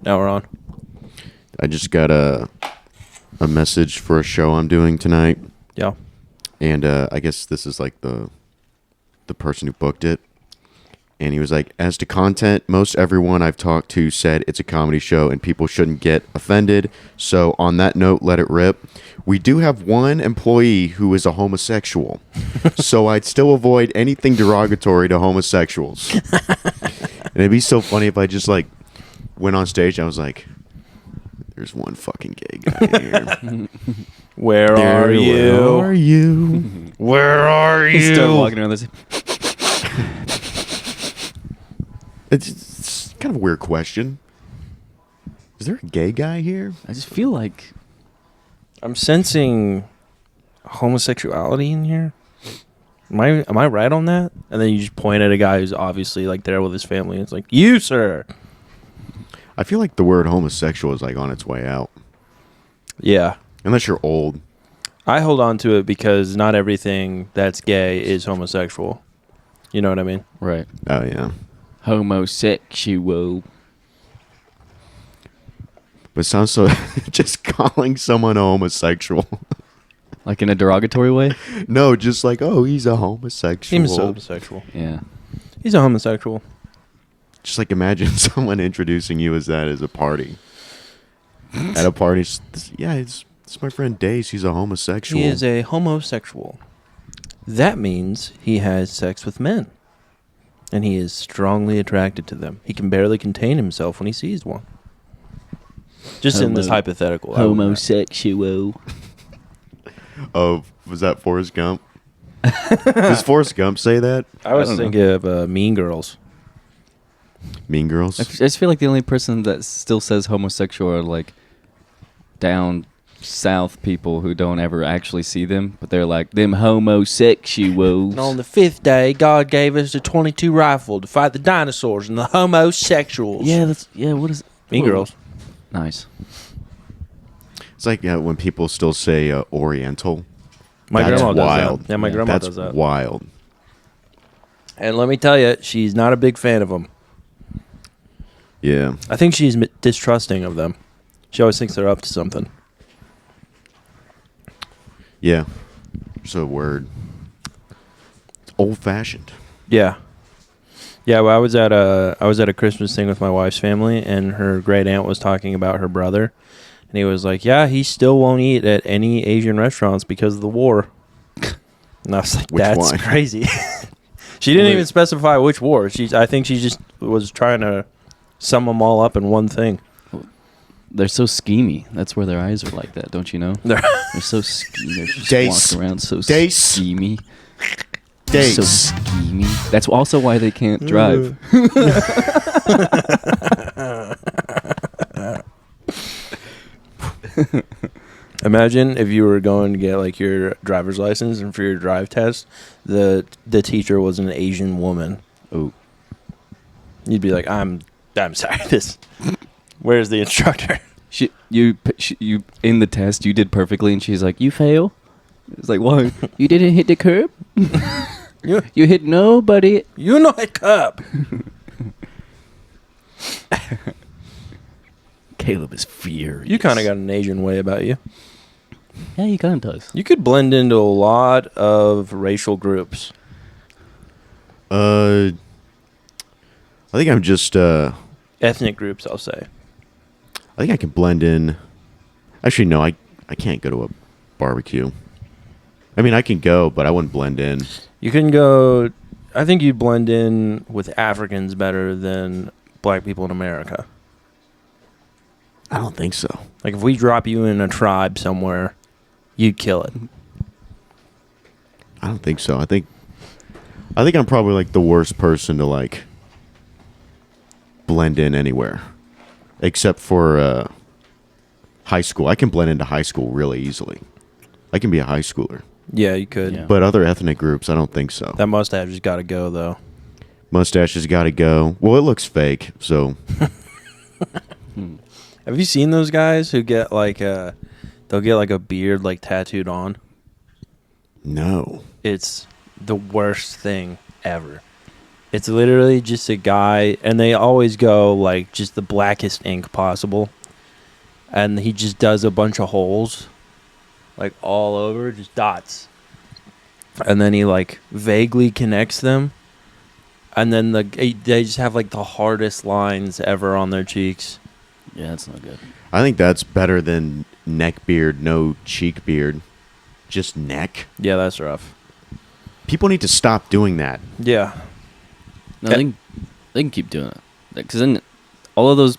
Now we're on. I just got a message for a show I'm doing tonight, Yeah. and I guess this is like the person who booked it. And he was like, as to content, most everyone I've talked to said it's a comedy show and people shouldn't get offended. So on that note, let it rip. We do have one employee who is a homosexual. So I'd still avoid anything derogatory to homosexuals. And it'd be so funny if I just like went on stage and I was like, there's one fucking gay guy here. Where are you? Where are you? Where are you? He's still walking around this. It's kind of a weird question. Is there a gay guy here? I just feel like I'm sensing homosexuality in here. Am I right on that? And then you just point at a guy who's obviously like there with his family. It's like, you, sir. I feel like the word homosexual is like on its way out. Yeah. Unless you're old. I hold on to it because not everything that's gay is homosexual. You know what I mean? right Oh, yeah. homosexual. But it sounds so... just calling someone a homosexual. Like in a derogatory way? No, just like, oh, he's a homosexual. He's a homosexual. Yeah. He's a homosexual. Just like imagine someone introducing you as that as a party. At a party, it's my friend Dace. He's a homosexual. He is a homosexual. That means he has sex with men. And he is strongly attracted to them. He can barely contain himself when he sees one. Just in this hypothetical. Homosexual. Oh, was that Forrest Gump? Does Forrest Gump say that? I was don't thinking of Mean Girls. Mean Girls? I just feel like the only person that still says homosexual are like down south people who don't ever actually see them, but they're like them homosexuals. And on the fifth day, God gave us a .22 rifle to fight the dinosaurs and the homosexuals. What is Mean Girls. Nice. It's like when people still say Oriental. My That's grandma wild. does that. Yeah, my grandma That's does that. wild. And let me tell you, she's not a big fan of them. Yeah. I think she's distrusting of them. She always thinks they're up to something. Yeah. It's a word. It's old-fashioned. Yeah. Yeah, well, I was at a Christmas thing with my wife's family, and her great aunt was talking about her brother, and he was like, "Yeah, he still won't eat at any Asian restaurants because of the war." And I was like, "That's crazy." She didn't even specify which war. I think she just was trying to sum them all up in one thing. They're so schemy. That's where their eyes are like that, don't you know? They're so schemy. They're just Dace. walking around so Dace. schemy. Dace. So schemy. That's also why they can't drive. Imagine if you were going to get like your driver's license, and for your drive test, the teacher was an Asian woman. Oh, You'd be like, I'm sorry. Where's the instructor? you in the test you did perfectly, and she's like, "You fail." It's like, "Why? You didn't hit the curb. You hit nobody. You know it up." Caleb is furious. You kind of got an Asian way about you. Yeah, he kind of does. You could blend into a lot of racial groups. I think I'm just... Ethnic groups, I'll say. I think I can blend in... Actually, no, I can't go to a barbecue. I mean, I can go, but I wouldn't blend in. You can go... I think you'd blend in with Africans better than black people in America. I don't think so. Like, if we drop you in a tribe somewhere, you'd kill it. I don't think so. I think I'm probably like the worst person to like blend in anywhere, except for high school. I can blend into high school really easily. I can be a high schooler. Yeah, you could. Yeah. But other ethnic groups, I don't think so. That mustache has got to go, though. Mustache has got to go. Well, it looks fake, so. Have you seen those guys who get like they'll get like a beard like tattooed on? No. It's the worst thing ever. It's literally just a guy, and they always go like just the blackest ink possible, and he just does a bunch of holes, like all over, just dots, and then he like vaguely connects them, and then they just have like the hardest lines ever on their cheeks. Yeah, that's not good. I think that's better than neck beard, no cheek beard, just neck. Yeah, that's rough. People need to stop doing that. Yeah. No, they can keep doing it. Because then all of those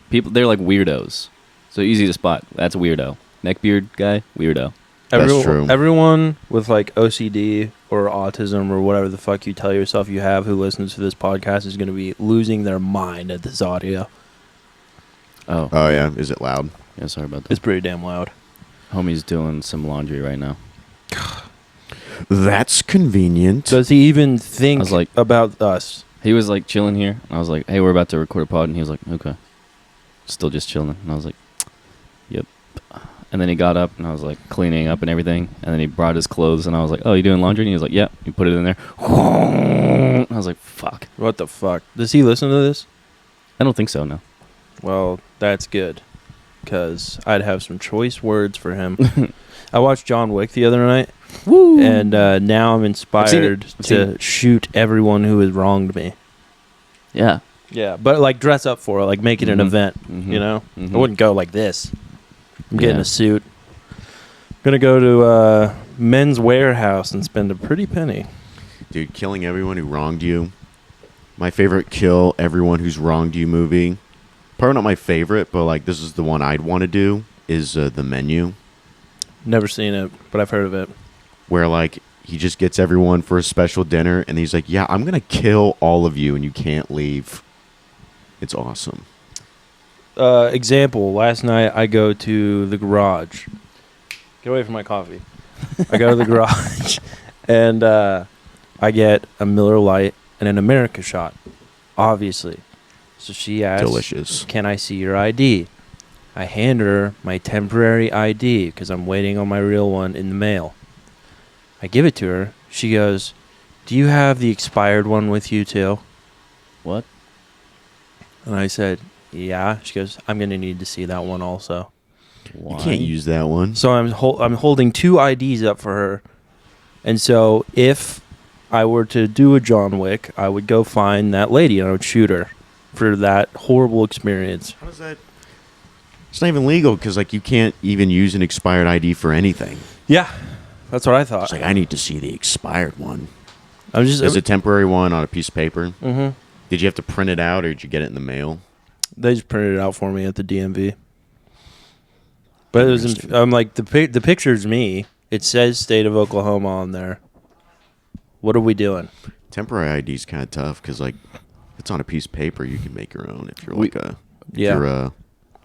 people, they're like weirdos. So easy to spot. That's a weirdo. Neckbeard guy, weirdo. That's true. Everyone with like OCD or autism or whatever the fuck you tell yourself you have who listens to this podcast is going to be losing their mind at this audio. Oh. Oh, yeah. Is it loud? Yeah, sorry about that. It's pretty damn loud. Homie's doing some laundry right now. That's convenient. Does he even think I was like- about us? He was like chilling here. And I was like, hey, we're about to record a pod. And he was like, okay. Still just chilling. And I was like, yep. And then he got up and I was like cleaning up and everything. And then he brought his clothes and I was like, oh, you doing laundry? And he was like, yeah. He put it in there. And I was like, fuck. What the fuck? Does he listen to this? I don't think so, no. Well, that's good. Because I'd have some choice words for him. I watched John Wick the other night. Woo! And now I'm inspired I've seen to it. shoot everyone who has wronged me. Yeah. Yeah, but like dress up for it, like make it an Mhm. event, Mhm. you know? Mhm. I wouldn't go like this. I'm getting Yeah. a suit. Gonna go to Men's Warehouse and spend a pretty penny. Dude, killing everyone who wronged you. My favorite kill everyone who's wronged you movie. Probably not my favorite, but like this is the one I'd want to do is The Menu, Never seen it, but I've heard of it. where like he just gets everyone for a special dinner and he's like, yeah, I'm going to kill all of you and you can't leave. It's awesome. Example, last night I go to the garage. Get away from my coffee. I go to the garage and I get a Miller Lite and an America shot, obviously. So she asks, Delicious. can I see your ID? I hand her my temporary ID because I'm waiting on my real one in the mail. I give it to her. She goes, do you have the expired one with you too? What? And I said, yeah. She goes, I'm going to need to see that one also. Why? You can't use that one. So I'm holding two IDs up for her. And so if I were to do a John Wick, I would go find that lady and I would shoot her for that horrible experience. How does that? It's not even legal because like you can't even use an expired ID for anything. Yeah, that's what I thought. It's like I need to see the expired one. I'm just. Is a temporary one on a piece of paper? Mm-hmm. Did you have to print it out or did you get it in the mail? They just printed it out for me at the DMV. But it was. Interesting. I'm like the picture's me. It says state of Oklahoma on there. What are we doing? Temporary ID is kind of tough because like if it's on a piece of paper, you can make your own if you're We- like if Yeah. you're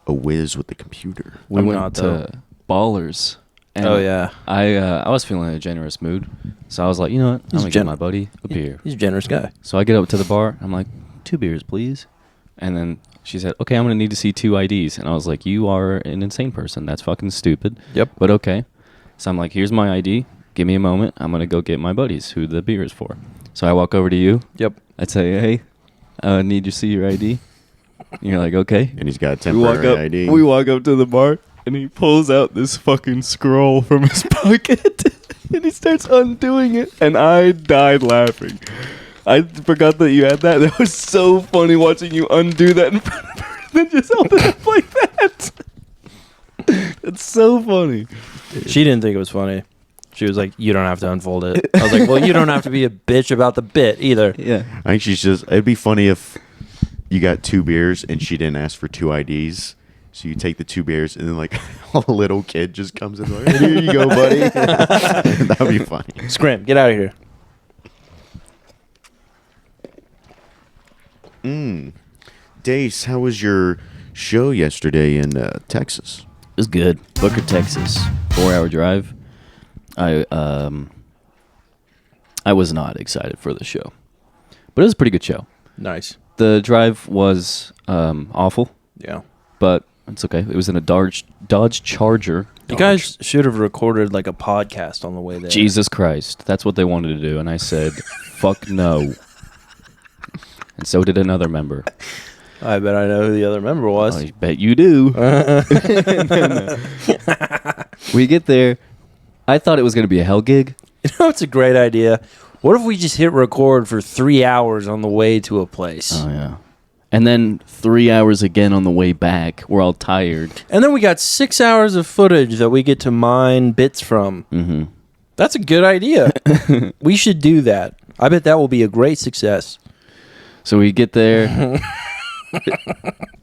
a whiz with the computer. We I'm went not, to though. Ballers. And Oh yeah, I was feeling in a generous mood. So I was like, you know what? I'm He's going to gen- get my buddy a beer. he's a generous guy. So I get up to the bar. I'm like, 2 beers, please. And then she said, okay, I'm going to need to see 2 IDs. And I was like, you are an insane person. That's fucking stupid. Yep. But okay. So I'm like, here's my ID. Give me a moment. I'm going to go get my buddies who the beer is for. So I walk over to you. Yep. I'd say, hey, I need to see your ID. And you're like, okay. And he's got a We walk temporary up. ID. We walk up to the bar, and he pulls out this fucking scroll from his pocket, and he starts undoing it, and I died laughing. I forgot that you had that. That was so funny watching you undo that in front of her, and then just hold it up like that. It's so funny. She didn't think it was funny. She was like, you don't have to unfold it. I was like, well, you don't have to be a bitch about the bit either. Yeah. I think she's just. It'd be funny if you got 2 beers and she didn't ask for 2 IDs. So you take the 2 beers and then like a little kid just comes in like, here you go, buddy. That would be funny. Scrim, get out of here. Dace, how was your show yesterday in Texas? It was good. Booker, Texas. 4-hour drive. I was not excited for the show. But it was a pretty good show. Nice. The drive was awful, Yeah. but it's okay. It was in a Dodge Charger. You guys should have recorded like a podcast on the way there. Jesus Christ. That's what they wanted to do. And I said, fuck no. And so did another member. I bet I know who the other member was. I bet you do. We get there. I thought it was going to be a hell gig. You know, it's a great idea. What if we just hit record for 3 hours on the way to a place? Oh, yeah. And then 3 hours again on the way back. We're all tired. And then we got 6 hours of footage that we get to mine bits from. Mm-hmm. That's a good idea. We should do that. I bet that will be a great success. So we get there.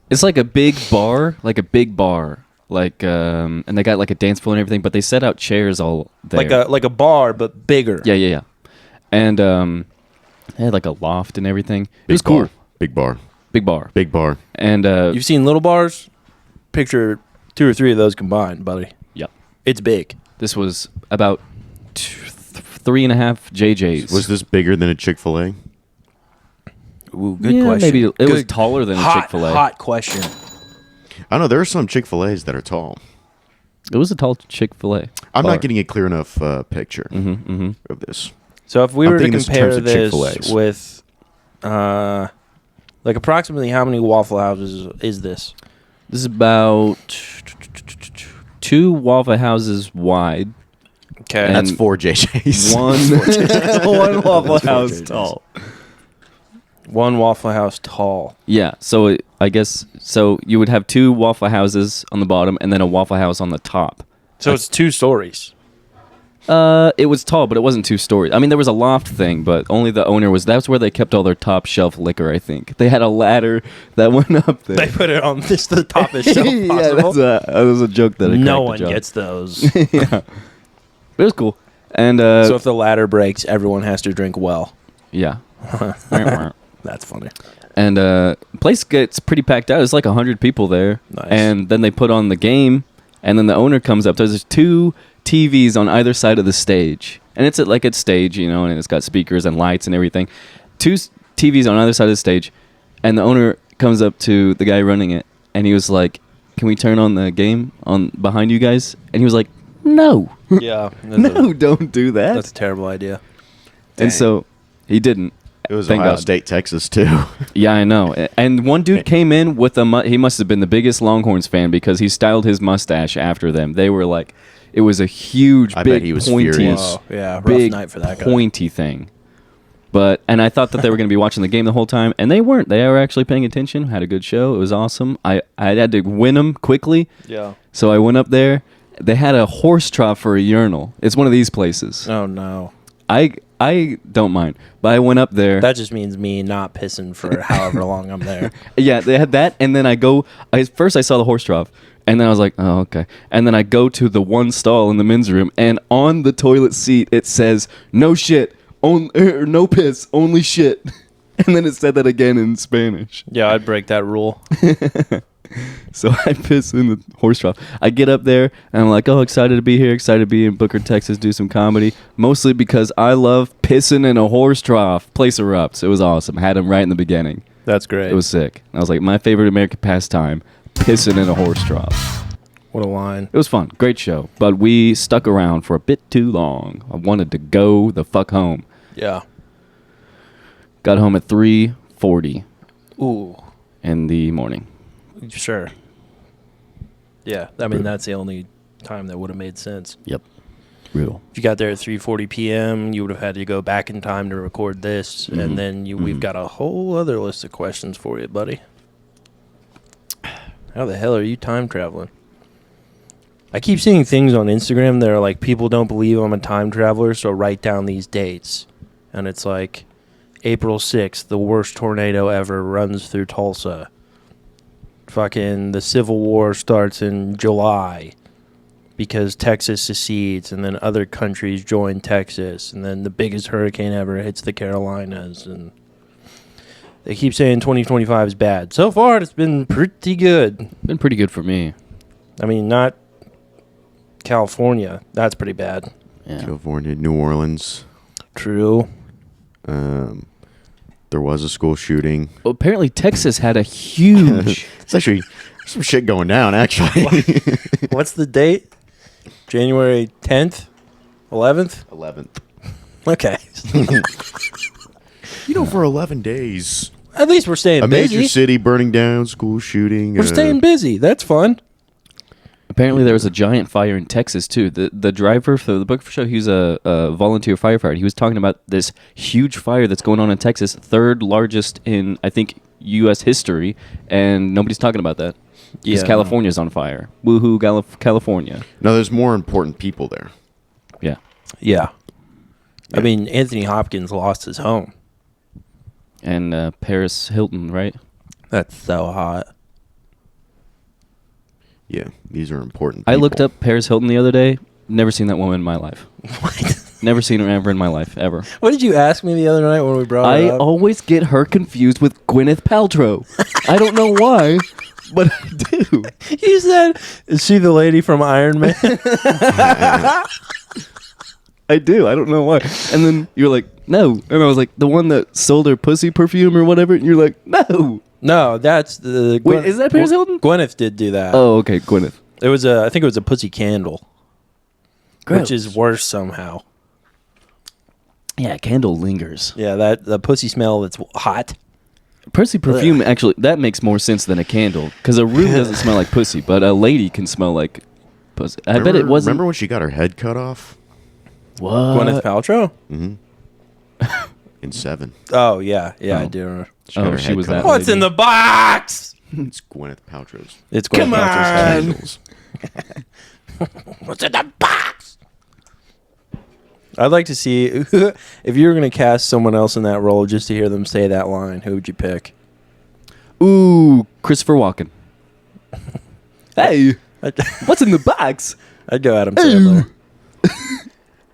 It's like a big bar. And they got like a dance floor and everything, but they set out chairs all there. Like a bar, but bigger. Yeah. And they had like a loft and everything. It was cool. Big bar. Big bar. And You've seen little bars? Picture 2 or 3 of those combined, buddy. Yep. It's big. This was about 3.5 JJs. Was this bigger than a Chick-fil-A? Ooh, good question. Maybe it was Good. taller than a Chick-fil-A. Hot question. I don't know. There are some Chick-fil-A's that are tall. It was a tall Chick-fil-A. I'm bar. not getting a clear enough picture Mm-hmm. of this. So if we I'm were to thinking this in compare terms of this Chick-fil-A's. with, like approximately how many Waffle Houses is this? This is about 2 Waffle Houses wide. Okay. And That's 4 JJ's. One Waffle House JJs. tall. One Waffle House tall. Yeah, so I guess you would have 2 Waffle Houses on the bottom and then a Waffle House on the top. So it's 2 stories. It was tall, but it wasn't 2 stories. I mean, there was a loft thing, but only the owner was. That's where they kept all their top shelf liquor. I think they had a ladder that went up there. They put it on the toppest shelf possible. Yeah, that was a joke that No one gets those. Yeah, it was cool. And So if the ladder breaks, everyone has to drink well. yeah, That's funny. and place gets pretty packed out. It's like 100 people there. Nice. And then they put on the game, and then the owner comes up. There's 2 TVs on either side of the stage, and it's like it's stage, and it's got speakers and lights and everything. 2 TVs on either side of the stage, and the owner comes up to the guy running it, and he was like, "Can we turn on the game on behind you guys?" And he was like, "No, Yeah. no, don't do that." That's a terrible idea. And so he didn't. It was Thank Ohio God. State, Texas, too. Yeah, I know. And one dude came in with he must have been the biggest Longhorns fan because he styled his mustache after them. They were like, it was a huge, I big, bet he was pointy, furious. Whoa, yeah, rough big, night for that guy. pointy thing. And I thought that they were going to be watching the game the whole time, and they weren't. They were actually paying attention. Had a good show. It was awesome. I had to win them quickly, Yeah. so I went up there. They had a horse trough for a urinal. It's one of these places. Oh no. I don't mind, but I went up there. That just means me not pissing for however long I'm there. Yeah, they had that, and then first I saw the horse trough, and then I was like, oh, okay. And then I go to the one stall in the men's room, and on the toilet seat it says, no shit, no piss, only shit. And then it said that again in Spanish. Yeah, I'd break that rule. So I piss in the horse trough. I get up there, and I'm like, oh, excited to be here, excited to be in Booker, Texas, do some comedy. Mostly because I love pissing in a horse trough. Place erupts. It was awesome. Had him right in the beginning. That's great. It was sick. I was like, my favorite American pastime, pissing in a horse trough. What a line. It was fun. Great show. But we stuck around for a bit too long. I wanted to go the fuck home. Yeah. Got home at 3:40 Ooh. in the morning. Sure. Yeah. I mean, that's the only time that would have made sense. Yep. Real. If you got there at 3:40 p.m., you would have had to go back in time to record this, Mhm. and then we've got a whole other list of questions for you, buddy. How the hell are you time traveling? I keep seeing things on Instagram that are like, people don't believe I'm a time traveler, so write down these dates. And it's like, April 6th, the worst tornado ever runs through Tulsa. Fucking the Civil War starts in July because Texas secedes, and then other countries join Texas, and then the biggest hurricane ever hits the Carolinas, and they keep saying 2025 is bad. So far, it's been pretty good. Been pretty good for me. I mean, not California. That's pretty bad. Yeah. California, New Orleans. True. There was a school shooting. Well, apparently Texas had a huge... It's actually some shit going down, actually. What's the date? January 10th? 11th? 11th. Okay. For 11 days. At least we're staying A busy. major city burning down, school shooting. We're staying busy. That's fun. Apparently, there was a giant fire in Texas too. The driver for the book show, he was a volunteer firefighter. He was talking about this huge fire that's going on in Texas, third largest in I think U.S. history, and nobody's talking about that because Yeah. California's on fire. Woohoo, California! No, there's more important people there. Yeah, Yeah. I mean, Anthony Hopkins lost his home. and Paris Hilton, right? That's so hot. Yeah, these are important I people. looked up Paris Hilton the other day. Never seen that woman in my life. What? Never seen her ever in my life, ever. What did you ask me the other night when we brought it I up? always get her confused with Gwyneth Paltrow. I don't know why, but I do. You said, is she the lady from Iron Man? I do. I don't know why. And then you're like, no. And I was like, the one that sold her pussy perfume or whatever. And you're like, no. No, that's the. Wait, is that Paris Hilton? Gwyneth did do that. Oh, okay. Gwyneth. It was I think it was a pussy candle, Gross. which is worse somehow. Yeah, candle lingers. Yeah, that the pussy smell that's hot. Pussy perfume, actually, that makes more sense than a candle. Because a room doesn't smell like pussy, but a lady can smell like pussy. I bet it wasn't. Remember when she got her head cut off? What? Gwyneth Paltrow. In 7. Oh yeah, I Oh. do remember. She got Oh, her she head was cut that off. What's in the box? It's Gwyneth Paltrow's. It's Gwyneth Come Paltrow's on. head. What's in the box? I'd like to see if you were going to cast someone else in that role just to hear them say that line. Who would you pick? Ooh, Christopher Walken. Hey, I'd, what's in the box? I'd go Adam Sandler.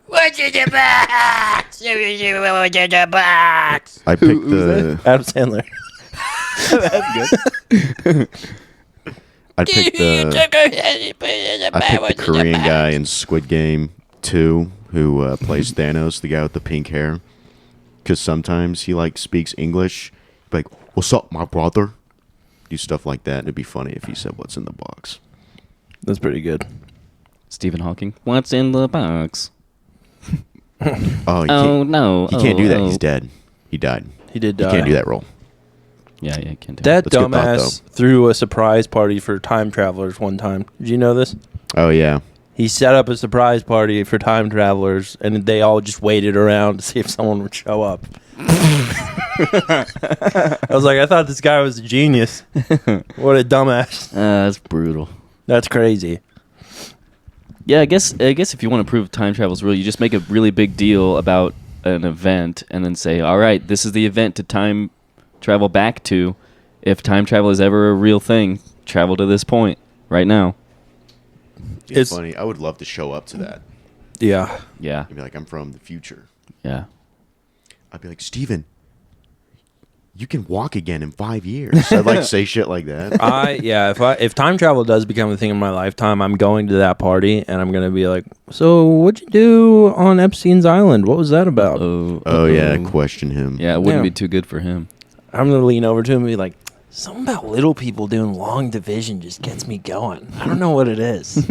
What's in the box? What's in the box? I picked the. Adam Sandler. I picked the. I picked the Korean guy in Squid Game 2 who plays Thanos, the guy with the pink hair. Because sometimes he like speaks English, like "What's up, my brother?" Do stuff like that. It'd be funny if he said "What's in the box?" That's pretty good. Stephen Hawking. What's in the box? Oh, you Oh, can't, no. he can't do that. Oh. He's dead. He died. He did He die. can't do that role. Yeah, you can't do That That's a good thought, dumbass threw a surprise party for time travelers one time. Did you know this? Oh yeah. He set up a surprise party for time travelers, and they all just waited around to see if someone would show up. I was like, I thought this guy was a genius. What a dumbass. That's brutal. That's crazy. Yeah, I guess if you want to prove time travel is real, you just make a really big deal about an event and then say, all right, this is the event to time travel back to. If time travel is ever a real thing, travel to this point right now. It's It's- funny. I would love to show up to that. Yeah. Yeah, I'd be like, I'm from the future. yeah. I'd be like, Steven, you can walk again in 5 years. I'd like say shit like that. If time travel does become a thing in my lifetime, I'm going to that party and I'm gonna be like, so what'd you do on Epstein's Island? What was that about? Oh yeah, question him. Yeah, it wouldn't Yeah. be too good for him. I'm gonna lean over to him and be like, something about little people doing long division just gets me going. I don't know what it is.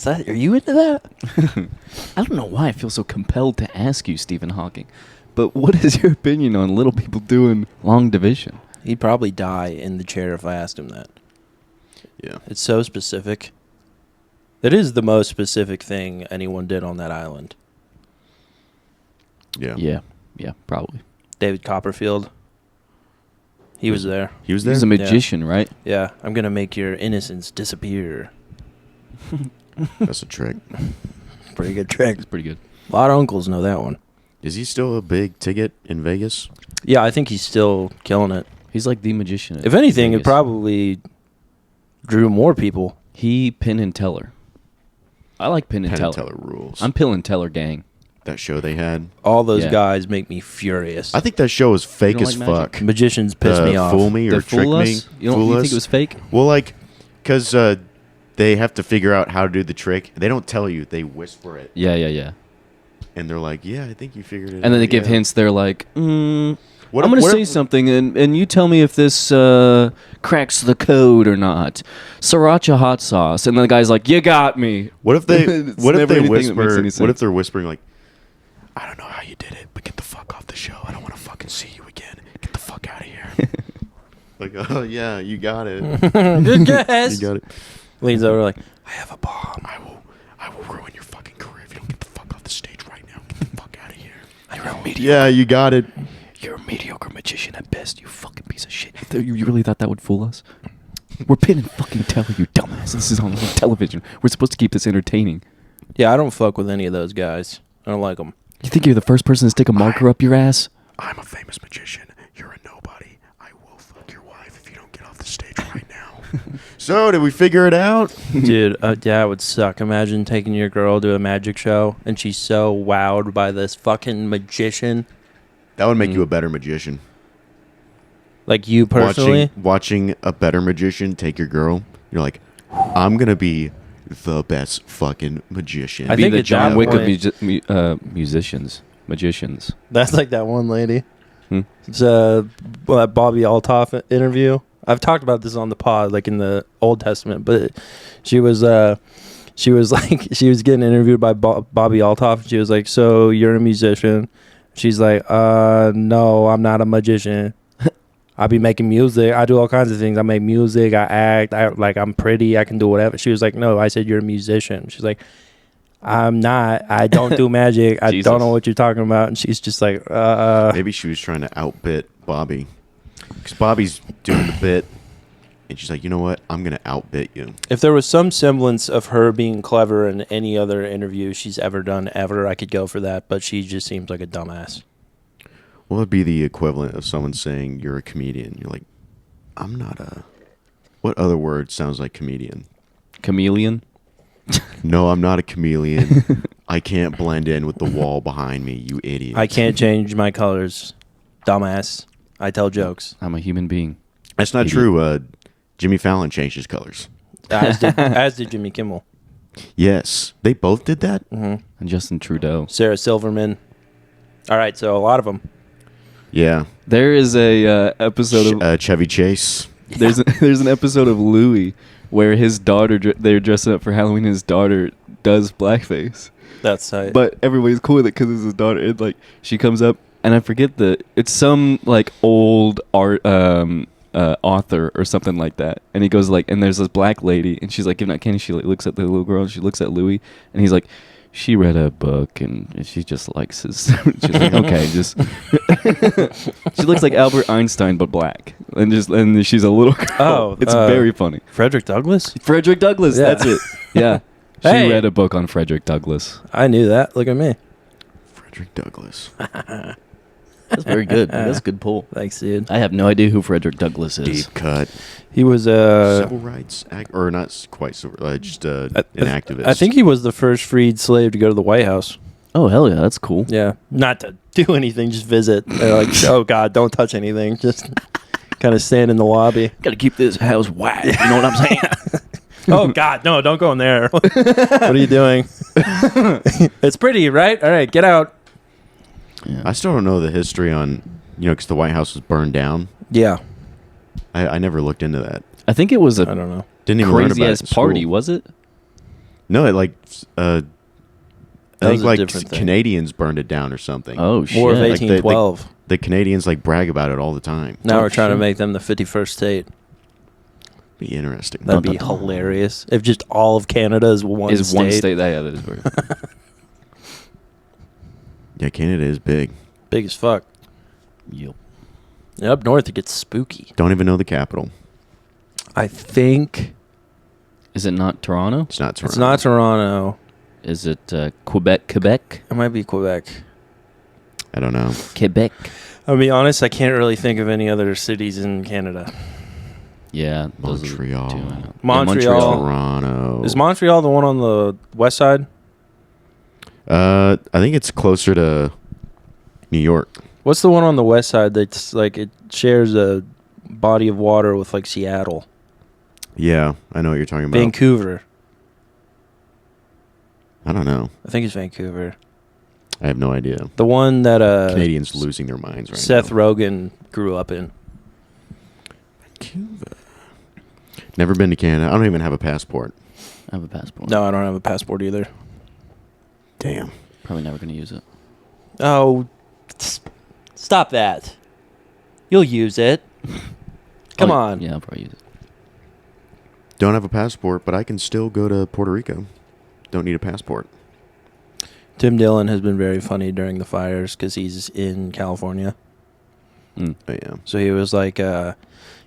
Are you into that? I don't know why I feel so compelled to ask you, Stephen Hawking, but what is your opinion on little people doing long division? He'd probably die in the chair if I asked him that. Yeah. It's so specific. That is the most specific thing anyone did on that island. Yeah. Yeah, probably. David Copperfield. He was there. He was there. He's a magician, right? Yeah, I'm gonna make your innocence disappear. That's a trick. Pretty good trick. It's pretty good. A lot of uncles know that one. Is he still a big ticket in Vegas? Yeah, I think he's still killing it. He's like the magician. If anything, it Vegas. probably drew more people. He Penn and Teller. I like Penn and Penn Teller. and Teller rules. I'm Penn and Teller gang. That show they had. All those Yeah. guys make me furious. I think that show is fake don't as like magic? fuck. Magicians piss me off. Fool me or They trick fool me. us? You don't fool you us. think it was fake? Well, like, because they have to figure out how to do the trick. They don't tell you. They whisper it. Yeah. And they're like, yeah, I think you figured it out. And then they give yeah. hints. They're like, What I'm if- going to what say if- something, and you tell me if this cracks the code or not. Sriracha hot sauce. And then the guy's like, you got me. What if they? It's What if never they anything that makes whisper? any What sense. if they're whispering like, I don't know how you did it, but get the fuck off the show. I don't want to fucking see you again. Get the fuck out of here. like, oh yeah, you got it. Good guess. You got it. Leans over like, I have a bomb. I will ruin your fucking career if you don't get the fuck off the stage right now. Get the fuck out of here. You're Yeah, you got it. You're a mediocre magician at best, you fucking piece of shit. You really thought that would fool us? We're pin and fucking telling you, dumbass. This is on television. We're supposed to keep this entertaining. Yeah, I don't fuck with any of those guys. I don't like them. You think you're the first person to stick a marker up your ass? I'm a famous magician. You're a nobody. I will fuck your wife if you don't get off the stage right now. So, did we figure it out? Dude, yeah, it would suck. Imagine taking your girl to a magic show and she's so wowed by this fucking magician. That would make you a better magician. Like you personally? Watching a better magician take your girl, you're like, I'm going to be the best fucking magician. I Be think the at John that Wick of point- musicians. Magicians. That's like that one lady. Hmm? It's that Bobby Altoff interview. I've talked about this on the pod, like in the Old Testament, but she was like, she was getting interviewed by Bobby Altoff. She was like, so you're a musician? She's like, no, I'm not a magician. I be making music. I do all kinds of things. I make music. I act. I'm pretty. I can do whatever. She was like, no, I said you're a musician. She's like, I'm not. I don't do magic. I Jesus. don't know what you're talking about. And she's just like, Maybe she was trying to outbit Bobby. Because Bobby's doing the bit. And she's like, you know what? I'm going to outbit you. If there was some semblance of her being clever in any other interview she's ever done, I could go for that. But she just seems like a dumbass. Well, it'd be the equivalent of someone saying you're a comedian. You're like, I'm not a... What other word sounds like comedian? Chameleon. No, I'm not a chameleon. I can't blend in with the wall behind me, you idiot. I can't change my colors. Dumbass. I tell jokes. I'm a human being. That's not Idiot. true. Jimmy Fallon changed his colors. As did Jimmy Kimmel. Yes. They both did that? And Justin Trudeau. Sarah Silverman. All right, so a lot of them. Yeah. There is a episode of Chevy Chase. there's an episode of Louie where his daughter they're dressing up for Halloween. His daughter does blackface, That's tight. but everybody's cool with it because it's his daughter. It, like she comes up and I forget it's some like old art author or something like that, and he goes like, and there's this black lady and she's like giving out candy. She like, looks at the little girl and she looks at Louie and he's like, she read a book and she just likes his. She's like, okay, just. She looks like Albert Einstein but black, and she's a little girl. Oh, it's very funny. Frederick Douglass? Frederick Douglass. Yeah. That's it. Yeah, she Hey. read a book on Frederick Douglass. I knew that. Look at me. Frederick Douglass. That's very good. That's a good pull. Thanks, dude. I have no idea who Frederick Douglass is. Deep cut. He was Civil rights or not quite civil, just an activist. I think he was the first freed slave to go to the White House. Oh, hell yeah. That's cool. Yeah. Not to do anything, just visit. They're like, oh, God, don't touch anything. Just kind of stand in the lobby. Got to keep this house white. You know what I'm saying? Oh, God, no, don't go in there. What are you doing? It's pretty, right? All right, get out. I still don't know the history on, because the White House was burned down. Yeah. I never looked into that. I think it was I a don't know. Didn't even learn crazy about ass it in party, school. was it? No, I That think was a like different thing. Canadians burned it down or something. Oh shit! War of Like, 1812. The Canadians brag about it all the time. Now Oh, we're trying to shit. make them the 51st state. Be interesting. That'd be hilarious. If just all of Canada is one Is state. one state that is very Yeah, Canada is big. Big as fuck. Yep. And up north, it gets spooky. Don't even know the capital. I think Is it not Toronto? It's not Toronto. it's not Toronto. Is it Quebec? Quebec? It might be Quebec. I don't know. Quebec. I'll be honest, I can't really think of any other cities in Canada. Yeah, those are the Montreal. two I know. Montreal. Toronto. Is Montreal the one on the west side? I think it's closer to New York. What's the one on the west side that's like it shares a body of water with like Seattle? Yeah, I know what you're talking about. Vancouver. I don't know. I think it's Vancouver. I have no idea. The one that Canadians losing their minds right Seth now. Rogen grew up in. Vancouver. Never been to Canada. I don't even have a passport. I have a passport. No, I don't have a passport either. Damn. Probably never going to use it. Oh, stop that. You'll use it. Come on. Yeah, I'll probably use it. Don't have a passport, but I can still go to Puerto Rico. Don't need a passport. Tim Dillon has been very funny during the fires because he's in California. Oh, yeah. So he was like,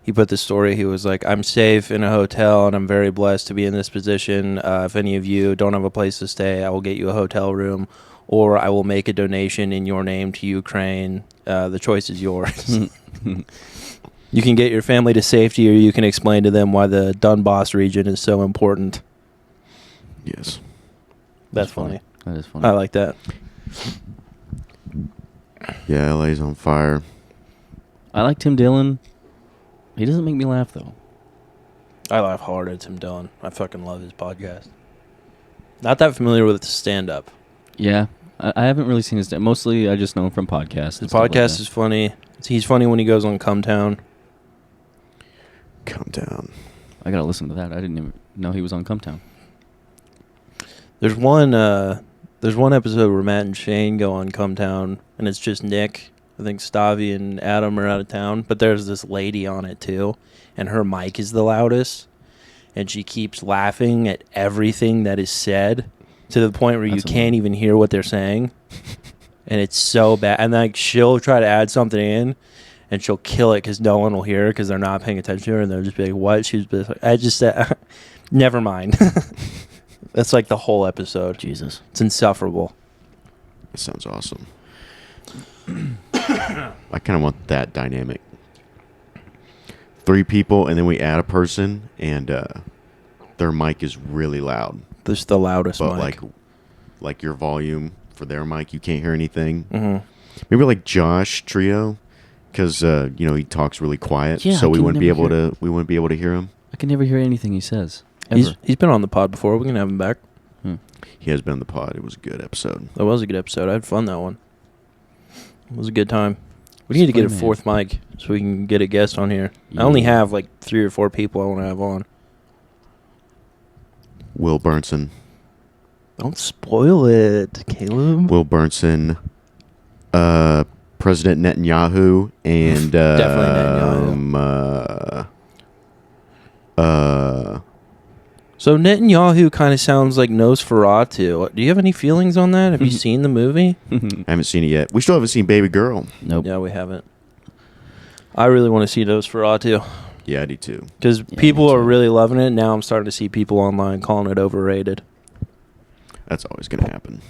he put this story. He was like, I'm safe in a hotel and I'm very blessed to be in this position. If any of you don't have a place to stay, I will get you a hotel room or I will make a donation in your name to Ukraine. The choice is yours. You can get your family to safety or you can explain to them why the Donbass region is so important. Yes. That's funny. That is funny. I like that. Yeah, LA's on fire. I like Tim Dillon. He doesn't make me laugh, though. I laugh hard at Tim Dillon. I fucking love his podcast. Not that familiar with the stand-up. Yeah. I haven't really seen his... Mostly, I just know him from podcasts. His podcast is funny. He's funny when he goes on Come Town. Come down. I gotta listen to that. I didn't even know he was on Cumtown. There's one episode where Matt and Shane go on Come Town, and it's just Nick. I think Stavi and Adam are out of town, but there's this lady on it too, and her mic is the loudest, and she keeps laughing at everything that is said to the point where you can't even hear what they're saying, and it's so bad. And like she'll try to add something in, and she'll kill it because no one will hear her because they're not paying attention to her, and they'll just be like, "What?" She's just like, "I just said, never mind." That's like the whole episode. Jesus, it's insufferable. That sounds awesome. I kind of want that dynamic. 3 people, and then we add a person, and their mic is really loud. This is the loudest but mic. like your volume for their mic, you can't hear anything. Mm-hmm. Maybe like Josh Trio, because he talks really quiet, Yeah, so I we can wouldn't be never able to hear him. I can never hear anything he says. Ever. He's been on the pod before. We can have him back. He has been on the pod. It was a good episode. That was a good episode. I had fun that one. It was a good time. We need to get a Explain, 4th mic so we can get a guest on here. Yeah. I only have like 3 or 4 people I want to have on. Will Burnson. Don't spoil it, Caleb. Will Burnson, President Netanyahu, and Definitely So Netanyahu kind of sounds like Nosferatu. Do you have any feelings on that? Have you seen the movie? I haven't seen it yet. We still haven't seen Baby Girl. Nope. Yeah, we haven't. I really want to see Nosferatu Yeah, I do too. because people are really loving it. Now I'm starting to see people online calling it overrated. That's always going to happen.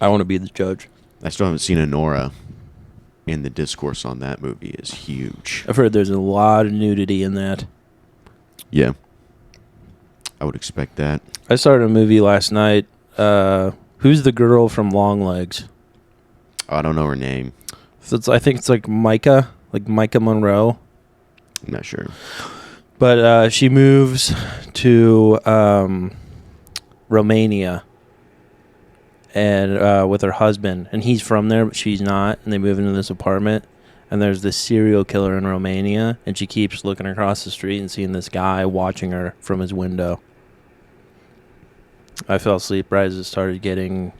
I want to be the judge. I still haven't seen Honora, and the discourse on that movie is huge. I've heard there's a lot of nudity in that. Yeah. I would expect that. I started a movie last night. Who's the girl from Long Legs? Oh, I don't know her name. So I think it's like Micah Monroe. I'm not sure. But she moves to Romania and with her husband, and he's from there, but she's not. And they move into this apartment, and there's this serial killer in Romania, and she keeps looking across the street and seeing this guy watching her from his window. I fell asleep right as it started getting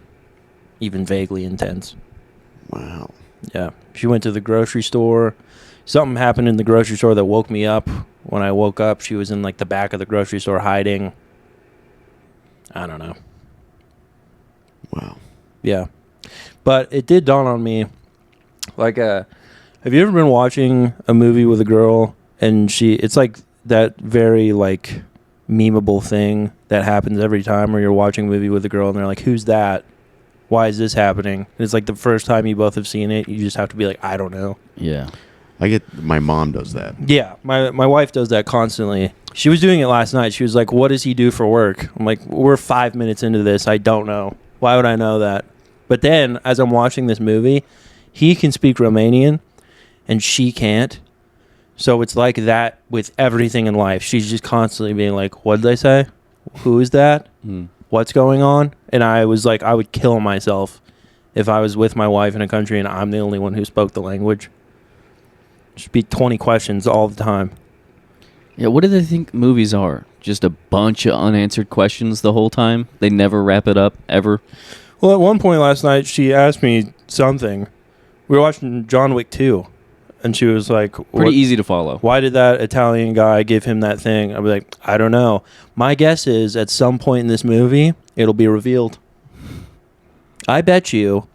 even vaguely intense. Wow. Yeah. She went to the grocery store. Something happened in the grocery store that woke me up. When I woke up, she was in like the back of the grocery store hiding. I don't know. Wow. Yeah. But it did dawn on me. Like, have you ever been watching a movie with a girl and it's like that very like memeable thing that happens every time where you're watching a movie with a girl and they're like, who's that? Why is this happening? And it's like the first time you both have seen it, you just have to be like, I don't know. Yeah. My mom does that. Yeah, my wife does that constantly. She was doing it last night. She was like, what does he do for work? I'm like, we're 5 minutes into this. I don't know. Why would I know that? But then, as I'm watching this movie, he can speak Romanian, and she can't. So it's like that with everything in life. She's just constantly being like, what did they say? Who is that? What's going on? And I was like, I would kill myself if I was with my wife in a country and I'm the only one who spoke the language. Just be 20 questions all the time. Yeah, what do they think movies are? Just a bunch of unanswered questions the whole time? They never wrap it up, ever? Well, at one point last night, she asked me something. We were watching John Wick 2. And she was like, Pretty easy to follow. why did that Italian guy give him that thing? I'd be like, I don't know. My guess is at some point in this movie, it'll be revealed. I bet you,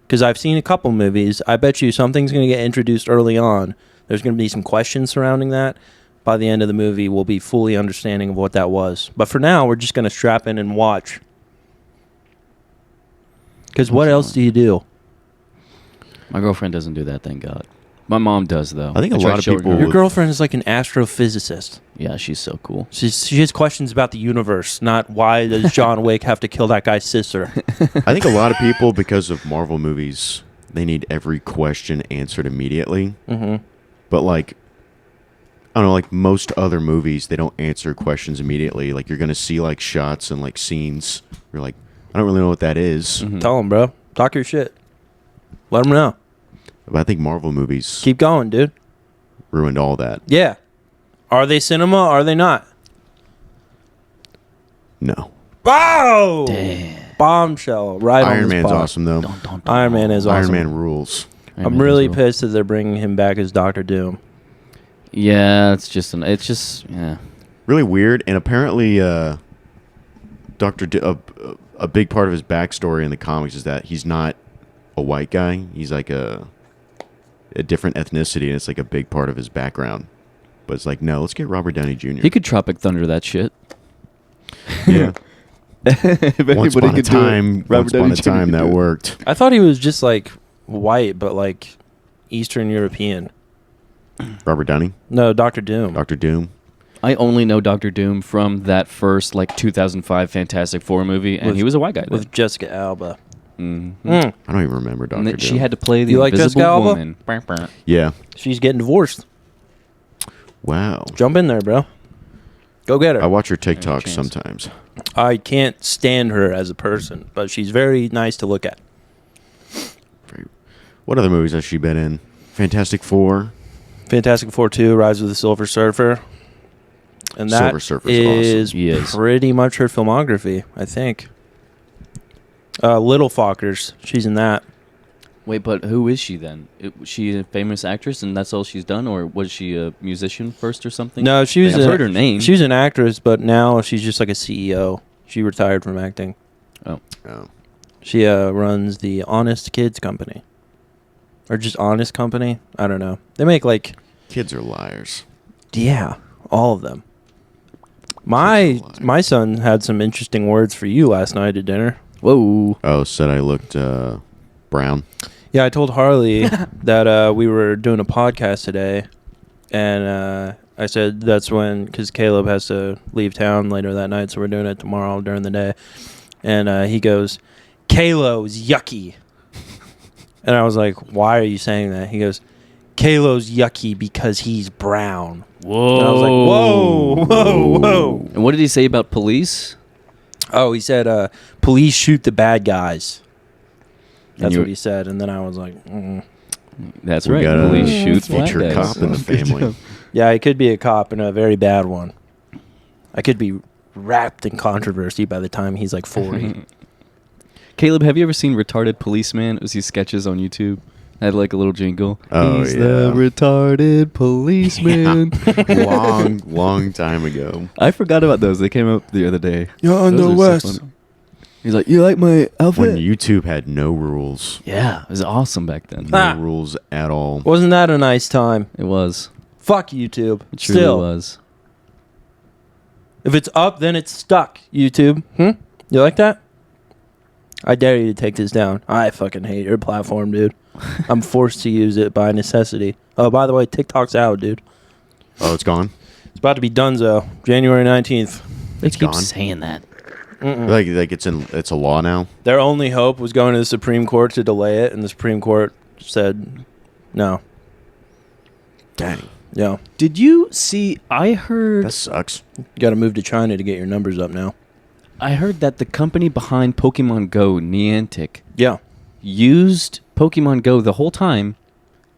because I've seen a couple movies, I bet you something's going to get introduced early on. There's going to be some questions surrounding that. By the end of the movie, we'll be fully understanding of what that was. But for now, we're just going to strap in and watch. Because what else do you do? My girlfriend doesn't do that, thank God. My mom does, though. I think a tried lot of showing people her. Your girlfriend is like an astrophysicist. Yeah, she's so cool. She has questions about the universe, not why does John Wick have to kill that guy's sister. I think a lot of people, because of Marvel movies, they need every question answered immediately. Mm-hmm. But like, I don't know, like most other movies, they don't answer questions immediately. Like you're gonna see like shots and like scenes. You're like, I don't really know what that is. Mhm. Tell him, bro. Talk your shit. Let him know. But I think Marvel movies Keep going, dude. ruined all that. Yeah. Are they cinema? Are they not? No. Oh! Damn. Bombshell. Right on Iron the Man's spot. awesome though. Iron Man is awesome. Iron Man rules. I'm really pissed that they're bringing him back as Doctor Doom. Yeah, it's just yeah. Really weird. And apparently, a big part of his backstory in the comics is that he's not a white guy. He's like a different ethnicity, and it's like a big part of his background. But it's like, no, let's get Robert Downey Jr. He could Tropic Thunder that shit. Yeah. If Once anybody upon a could do it, time, Robert once upon Downey a Jr. time could that do it. worked. I thought he was just like white, but like Eastern European. Robert Downey, No, Doctor Doom. Doctor Doom. I only know Doctor Doom from that first like 2005 Fantastic Four movie, and With- he was a white guy. With Jessica Alba. Mm-hmm. Mm. I don't even remember Doctor And then Doom. she had to play the You like invisible Jessica Alba? woman. Brr, brr. Yeah. She's getting divorced. Wow. Jump in there, bro. Go get her. I watch her TikToks chance. sometimes. I can't stand her as a person, but she's very nice to look at. What other movies has she been in? Fantastic Four. Fantastic Four 2, Rise of the Silver Surfer. And that Silver Surfer's is He is. pretty much her filmography, I think. Little Fockers, she's in that. Wait, but who is she then? Was she a famous actress and that's all she's done, or was she a musician first or something? No, she was I've heard her name. She was an actress, but now she's just like a CEO. She retired from acting. Oh, Oh. She runs the Honest Kids Company. Or just Honest Company. I don't know. They make like, Kids are liars. yeah, all of them. My son had some interesting words for you last night at dinner. whoa! Oh, said I looked brown. Yeah, I told Harley that we were doing a podcast today, and I said that's when, because Caleb has to leave town later that night, so we're doing it tomorrow during the day. And he goes, Kalo's yucky. And I was like, why are you saying that? He goes, Kalo's yucky because he's brown. Whoa! And I was like, whoa, whoa, whoa. And what did he say about police? Oh, he said, police shoot the bad guys. And That's you- what he said. And then I was like, That's We right. got a Police shoot feature black guys. cop in the family. yeah, I could be a cop and a very bad one. I could be wrapped in controversy by the time he's like 40. Caleb, have you ever seen Retarded Policeman? It was these sketches on YouTube. Had like a little jingle. Oh, He's yeah. the retarded policeman. long time ago. I forgot about those. They came up the other day. You're on Those the are so west. funny. He's like, you like my outfit? When YouTube had no rules. Yeah, it was awesome back then. No Ah. rules at all. Wasn't that a nice time? It was. Fuck YouTube. It truly Still, was. if it's up, then it's stuck. YouTube. You like that? I dare you to take this down. I fucking hate your platform, dude. I'm forced to use it by necessity. Oh, by the way, TikTok's out, dude. Oh, it's gone? It's about to be donezo. January 19th. They It's keep gone. saying that. Like it's a law now? Their only hope was going to the Supreme Court to delay it, and the Supreme Court said no. Dang. Yeah. Did you see? I heard. That sucks. You got to move to China to get your numbers up now. I heard that the company behind Pokemon Go, Niantic, Yeah. used Pokemon Go the whole time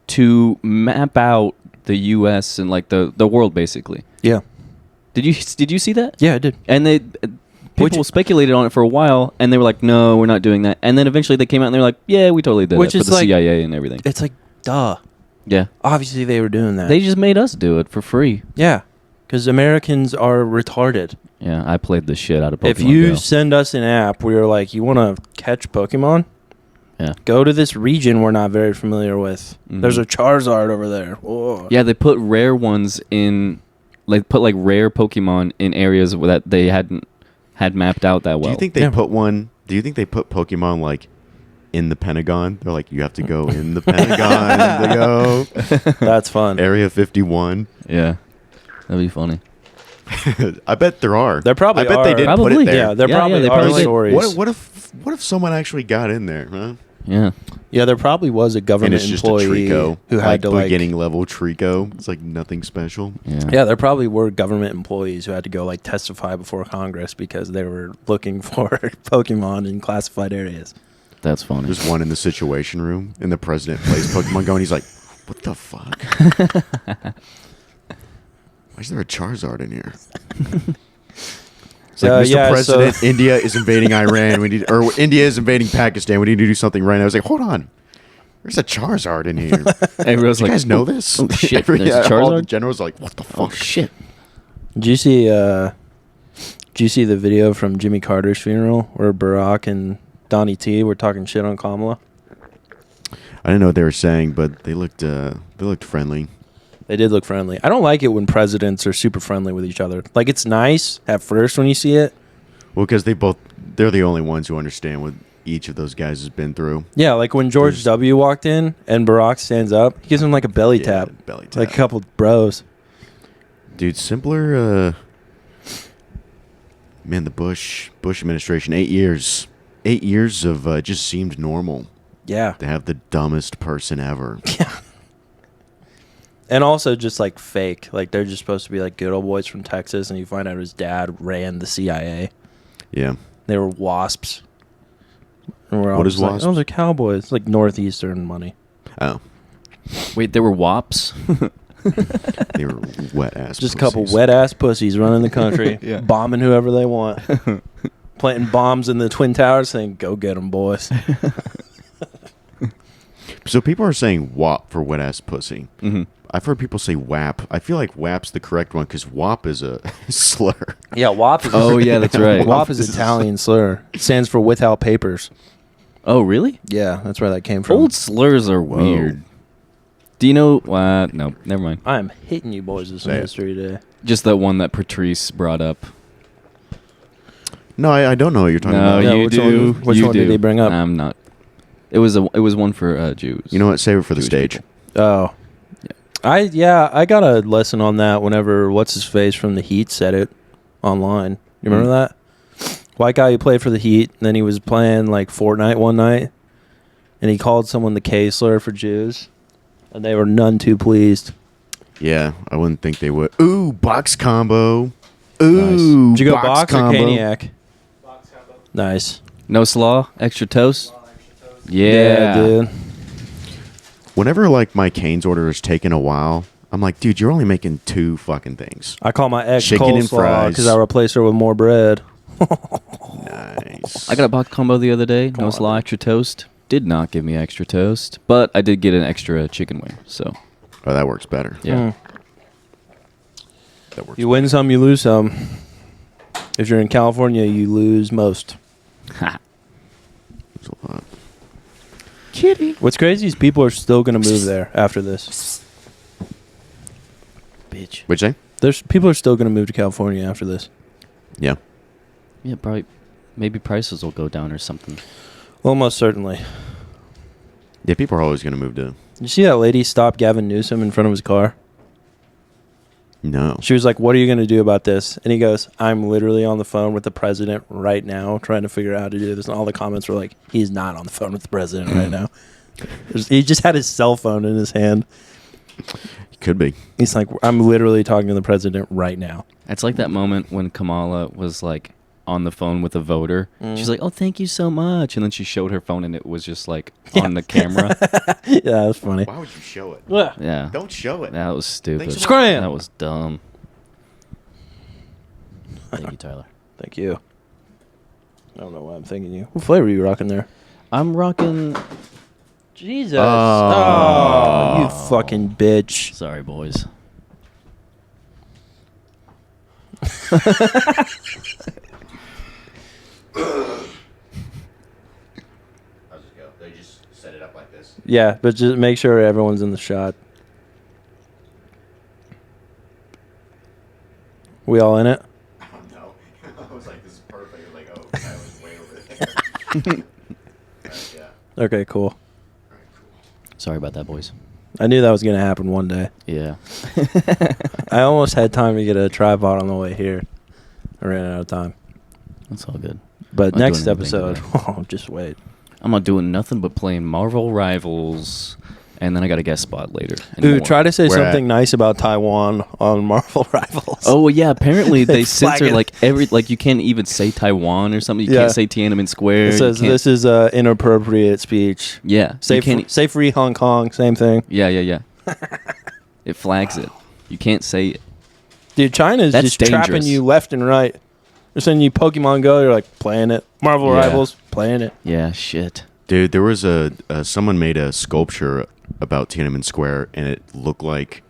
to map out the U.S. and like the world, basically. Yeah. Did you see that? Yeah, I did. And they people speculated on it for a while, and they were like, "No, we're not doing that." And then eventually they came out and they're like, "Yeah, we totally did Which that is for the like- CIA and everything." It's like, duh. Yeah. Obviously, they were doing that. They just made us do it for free. yeah, because Americans are retarded. Yeah, I played the shit out of Pokemon If you Go. send us an app where you're like, you want to catch Pokemon, Yeah. go to this region we're not very familiar with. Mhm. There's a Charizard over there. Whoa. Yeah, they put rare ones in, like put like rare Pokemon in areas that they hadn't had mapped out that well. Do you think they Yeah. put one? Do you think they put Pokemon like in the Pentagon? They're like, you have to go in the Pentagon to go. That's fun. Area 51. Yeah, that'd be funny. I bet there are. There probably I bet they are. did put Probably. it there. Yeah, there Yeah, probably yeah, they are probably did. stories. What if someone actually got in there, huh? Yeah, Yeah, there probably was a And government it's just a employee Trico, who had to like. beginning level Trico. It's like nothing special. yeah. Yeah, there probably were government employees who had to go like testify before Congress because they were looking for Pokemon in classified areas. That's funny. There's one in the Situation Room, and the president plays Pokemon Go, and he's like, "What the fuck? Why is there a Charizard in here?" It's like, Mr. yeah, President, India is invading Iran. Or India is invading Pakistan. We need to do something right now. I was like, hold on. There's a Charizard in here. Everyone's Do you like, guys know this? oh, shit, there's a all the Charizard? generals are like, what the fuck? oh shit. Did you see? Did you see the video from Jimmy Carter's funeral where Barack and Donnie T were talking shit on Kamala? I didn't know what they were saying, but they looked friendly. They did look friendly. I don't like it when presidents are super friendly with each other. Like, it's nice at first when you see it. Well, because they're the only ones who understand what each of those guys has been through. Yeah, like when George There's- W. walked in and Barack stands up, he gives him like a belly Yeah, tap. belly tap. Like a couple bros. Dude, simpler. Man, the Bush administration, 8 years. 8 years of just seemed normal Yeah. to have the dumbest person ever. And also just like fake. Like they're just supposed to be like good old boys from Texas, and you find out his dad ran the CIA. Yeah. They were WASPs. And we're all What is just like, WASP? oh, they're cowboys. Like Northeastern money. Oh, Wait, there were WAPs? they were wet ass. Just a couple pussies. wet ass pussies running the country, Yeah. bombing whoever they want, planting bombs in the Twin Towers, saying, "Go get them, boys." So people are saying WAP for wet ass pussy. Mm-hmm. I've heard people say WAP. I feel like WAP's the correct one because WAP is a slur. Yeah, WAP is. Oh, yeah, that's right. WAP is Italian slur. It stands for without papers. Oh, really? Yeah, that's where that came from. Old slurs are weird. Do you know? No, never mind. I am hitting you boys with some Say it. history today. Just that one that Patrice brought up. No, I don't know what you're talking No, about. Yeah, you which do. one- which You one did do. he bring up? I'm not. It was one for Jews. You know what? Save it for the Jewish stage. people. Oh. I got a lesson on that whenever what's his face from the Heat said it online. You remember that? White guy who played for the Heat, and then he was playing like Fortnite one night, and he called someone the K slur for Jews, and they were none too pleased. Yeah, I wouldn't think they would. Ooh, box combo. Ooh, Did you go box or combo. Caniac? Nice. No slaw, extra toast. Yeah, dude. Whenever like my Cane's order is taking a while, I'm like, dude, you're only making two fucking things. I call my ex Chicken and coleslaw fries. because I replaced her with more bread. Nice. I got a box combo the other day. No on, slaw, extra toast. Did not give me extra toast, but I did get an extra chicken wing. So Oh, that works better. yeah, That works. You win some, you lose some. If you're in California, you lose most. There's a lot. What's crazy is people are still going to move there after this. bitch. What'd you say? There's people are still going to move to California after this. Yeah. Yeah, probably. Maybe prices will go down or something. Almost certainly. Yeah, people are always going to move to. You see that lady stop Gavin Newsom in front of his car? No. She was like, "What are you going to do about this?" And he goes, "I'm literally on the phone with the president right now trying to figure out how to do this." And all the comments were like, "He's not on the phone with the president right now." He just had his cell phone in his hand. Could be. He's like, "I'm literally talking to the president right now." It's like that moment when Kamala was like on the phone with a voter. She's like, "Oh, thank you so much," and then she showed her phone, and it was just like on the camera. Yeah, that's funny. Why would you show it? Yeah, Don't show it. that was stupid. Thanks so much. Scram! That was dumb. Thank you, Tyler. Thank you. I don't know why I'm thanking you. What flavor are you rocking there? I'm rocking. Jesus. Oh, You fucking bitch. Sorry, boys. They just set it up like this. Yeah, but just make sure everyone's in the shot. We all in it? No. I was like, this is perfect. Like, oh, I was way over there. Yeah. Okay, cool. Sorry about that, boys. I knew that was going to happen one day. Yeah. I almost had time to get a tripod on the way here. I ran out of time. That's all good. But Not next doing anything episode, today. oh, just wait. I'm not doing nothing but playing Marvel Rivals, and then I got a guest spot later. and Dude, more. try to say Where something nice about Taiwan on Marvel Rivals. Oh yeah, apparently they Flag censor it. like you can't even say Taiwan or something. You Yeah. can't say Tiananmen Square. It says you can't- this is inappropriate speech. Yeah. Say, you can't, say free Hong Kong, same thing. yeah. It flags it. You can't say it. Dude, China's That's just trapping dangerous. you left and right. They're sending you Pokemon Go, you're like playing it. Marvel Yeah. Rivals, playing it. Yeah, shit. Dude, there was someone made a sculpture about Tiananmen Square, and it looked like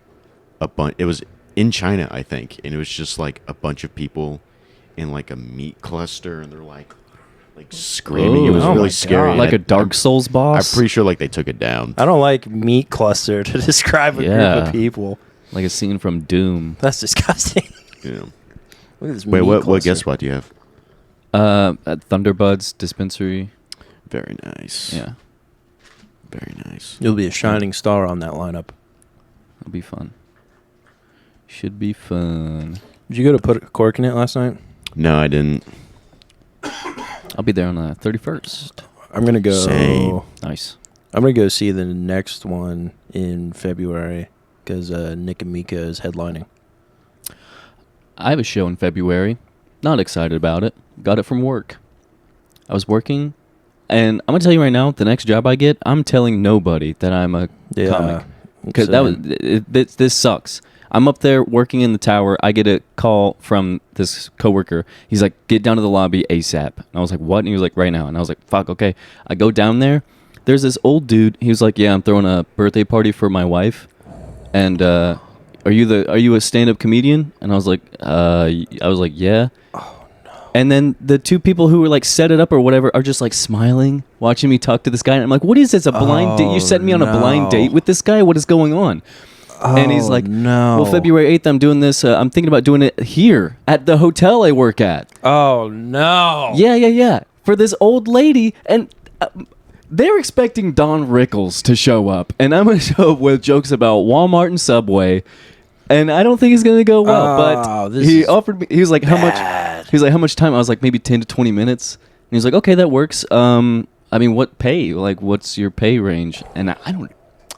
a bunch. It was in China, I think, and it was just like a bunch of people in like a meat cluster, and they're like screaming. It was Oh my really God. scary. Like a And Dark Souls I'm boss. pretty sure like they took it down. I don't like meat cluster to describe a group Yeah. of people. Like a scene from Doom. That's disgusting. Yeah. Look at this Wait, meat what cluster. guess what do you have? At Thunderbuds dispensary. Very nice. Yeah, Very nice. You'll be a shining star on that lineup. it'll be fun. Should be fun. Did you go to put a cork in it last night? No, I didn't. I'll be there on the 31st. I'm gonna go. Same. Nice. I'm gonna go see the next one in February because Nick and Mika is headlining. I have a show in February. Not excited about it. Got it from work. I was working, and I'm gonna tell you right now, the next job I get, I'm telling nobody that I'm a comic. Because this sucks. I'm up there working in the tower. I get a call from this coworker. He's like, "Get down to the lobby ASAP." And I was like, "What?" And he was like, "Right now." And I was like, "Fuck, okay." I go down there. There's this old dude. He was like, "Yeah, I'm throwing a birthday party for my wife." And are you a stand-up comedian? And I was like, "Yeah." Oh no. And then the two people who were like set it up or whatever are just like smiling, watching me talk to this guy. And I'm like, "What is this? A blind date? You set me on a blind date with this guy? What is going on?" And he's like, no. "Well, February 8th, I'm doing this. I'm thinking about doing it here at the hotel I work at." Oh no. Yeah. For this old lady. And they're expecting Don Rickles to show up. And I'm going to show up with jokes about Walmart and Subway. And I don't think it's going to go well. Oh, but this he is offered me, he was like, "How much?" He was like, "How much time?" I was like, "Maybe 10 to 20 minutes. And he was like, "Okay, that works. I mean, what pay? Like, what's your pay range?" And I don't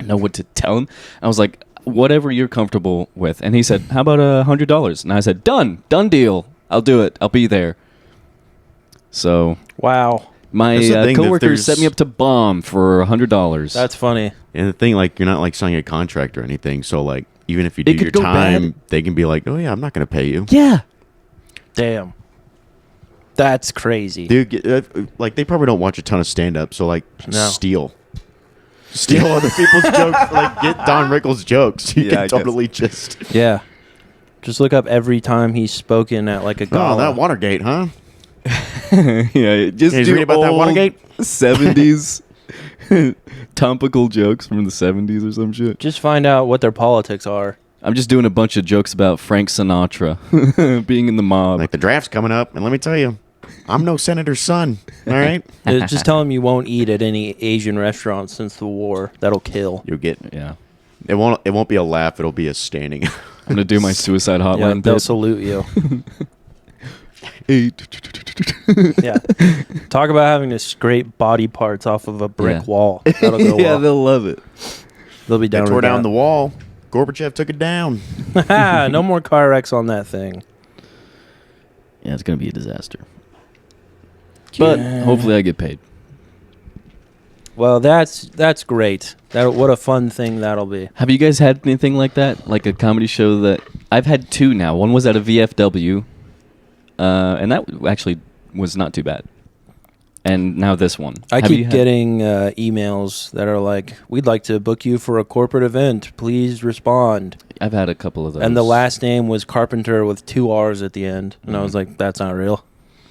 know what to tell him. I was like, "Whatever you're comfortable with." And he said, "How about $100?" And I said, done deal. I'll do it. I'll be there. So Wow. That's the my thing, that coworker set there's- me up to bomb for $100. That's funny. And the thing, like, you're not like signing a contract or anything. So, like, even if you do It could your go time, bad. they can be like, "Oh yeah, I'm not going to pay you." Yeah. Damn. That's crazy. Dude, like they probably don't watch a ton of stand up, so like No. steal other people's jokes, like get Don Rickles jokes. You Yeah, I can guess. totally just Yeah. Just look up every time he's spoken at like a oh gala. that Watergate, huh? Yeah, just Did you do read about that old Watergate? 70s topical jokes from the 70s or some shit. Just find out what their politics are. I'm just doing a bunch of jokes about Frank Sinatra being in the mob. Like the draft's coming up, and let me tell you, I'm no senator's son. All right, Just tell him you won't eat at any Asian restaurant since the war. That'll kill. you'll get Yeah. it. Won't be a laugh. It'll be a standing. I'm going to do my suicide Yeah, hotline they'll bit. salute you. Hey. Yeah. Talk about having to scrape body parts off of a brick Yeah. wall. That'll go Yeah, well. they'll love it. They'll be They down tore with down the that. wall. Gorbachev took it down. No more car wrecks on that thing. Yeah, it's going to be a disaster. But hopefully I get paid. Well, that's great. What a fun thing that'll be. Have you guys had anything like that? Like a comedy show that... I've had two now. One was at a VFW, and that actually was not too bad. And now this one. I Have you keep had- getting emails that are like, "We'd like to book you for a corporate event. Please respond." I've had a couple of those. And the last name was Carpenter with 2 R's at the end, and I was like, "That's not real."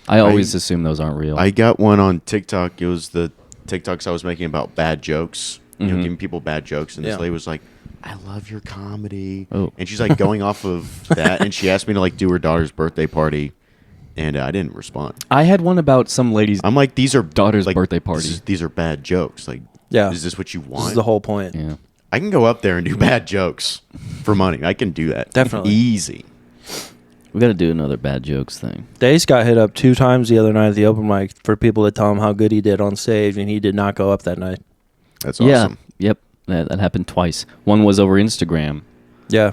I always assume those aren't real. I got one on TikTok. It was the TikToks I was making about bad jokes. You know, Mhm. giving people bad jokes. And this Yeah. lady was like, I love your comedy. Oh. And she's like going off of that. And she asked me to like do her daughter's birthday party. And I didn't respond. I had one about some lady's. I'm like, these are Daughter's like, birthday party. These are bad jokes. Like, Yeah. is this what you This want? is the whole point. Yeah. I can go up there and do bad jokes for money. I can do that. Definitely. Easy. We got to do another bad jokes thing. Dace got hit up 2 times the other night at the open mic for people to tell him how good he did on stage, and he did not go up that night. That's Yeah. awesome. Yep. That happened twice. One was over Instagram. Yeah.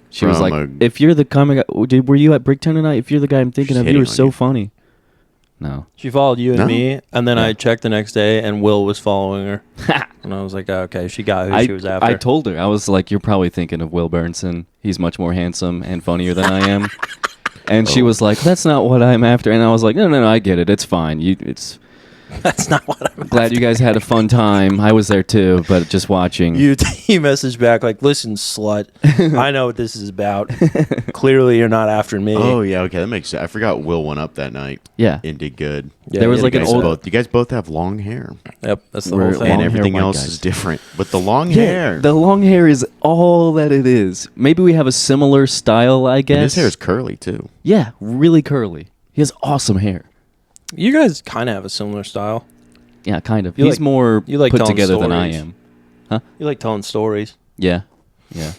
She was From like, a- "If you're the comic, were you at Bricktown tonight? If you're the guy I'm thinking She's of, you hitting were on so you. funny." No. She followed you and No. me, and then Yeah. I checked the next day, and Will was following her. And I was like, oh, okay, she got who she was after. I told her, I was like, "You're probably thinking of Will Burnson. He's much more handsome and funnier than I am." And she was like, "That's not what I'm after." And I was like, No, I get it. It's fine. It's That's not what I'm glad you guys had a fun time. I was there too, but just watching. You messaged back like, listen, slut, I know what this is about. Clearly, you're not after me. Oh, yeah. Okay. That makes sense. I forgot Will went up that night Yeah. and did good. Yeah, There was yeah, like you an guys old. both, you guys both have long hair. Yep, that's the We're whole long thing. And hair everything white else guys. is different. But the long Yeah, hair. the long hair is all that it is. Maybe we have a similar style, I guess. And his hair is curly, too. Yeah, really curly. He has awesome hair. You guys kind of have a similar style. Yeah, kind of. You He's like- more you like put telling together than I stories. am. You like telling stories. Yeah, yeah.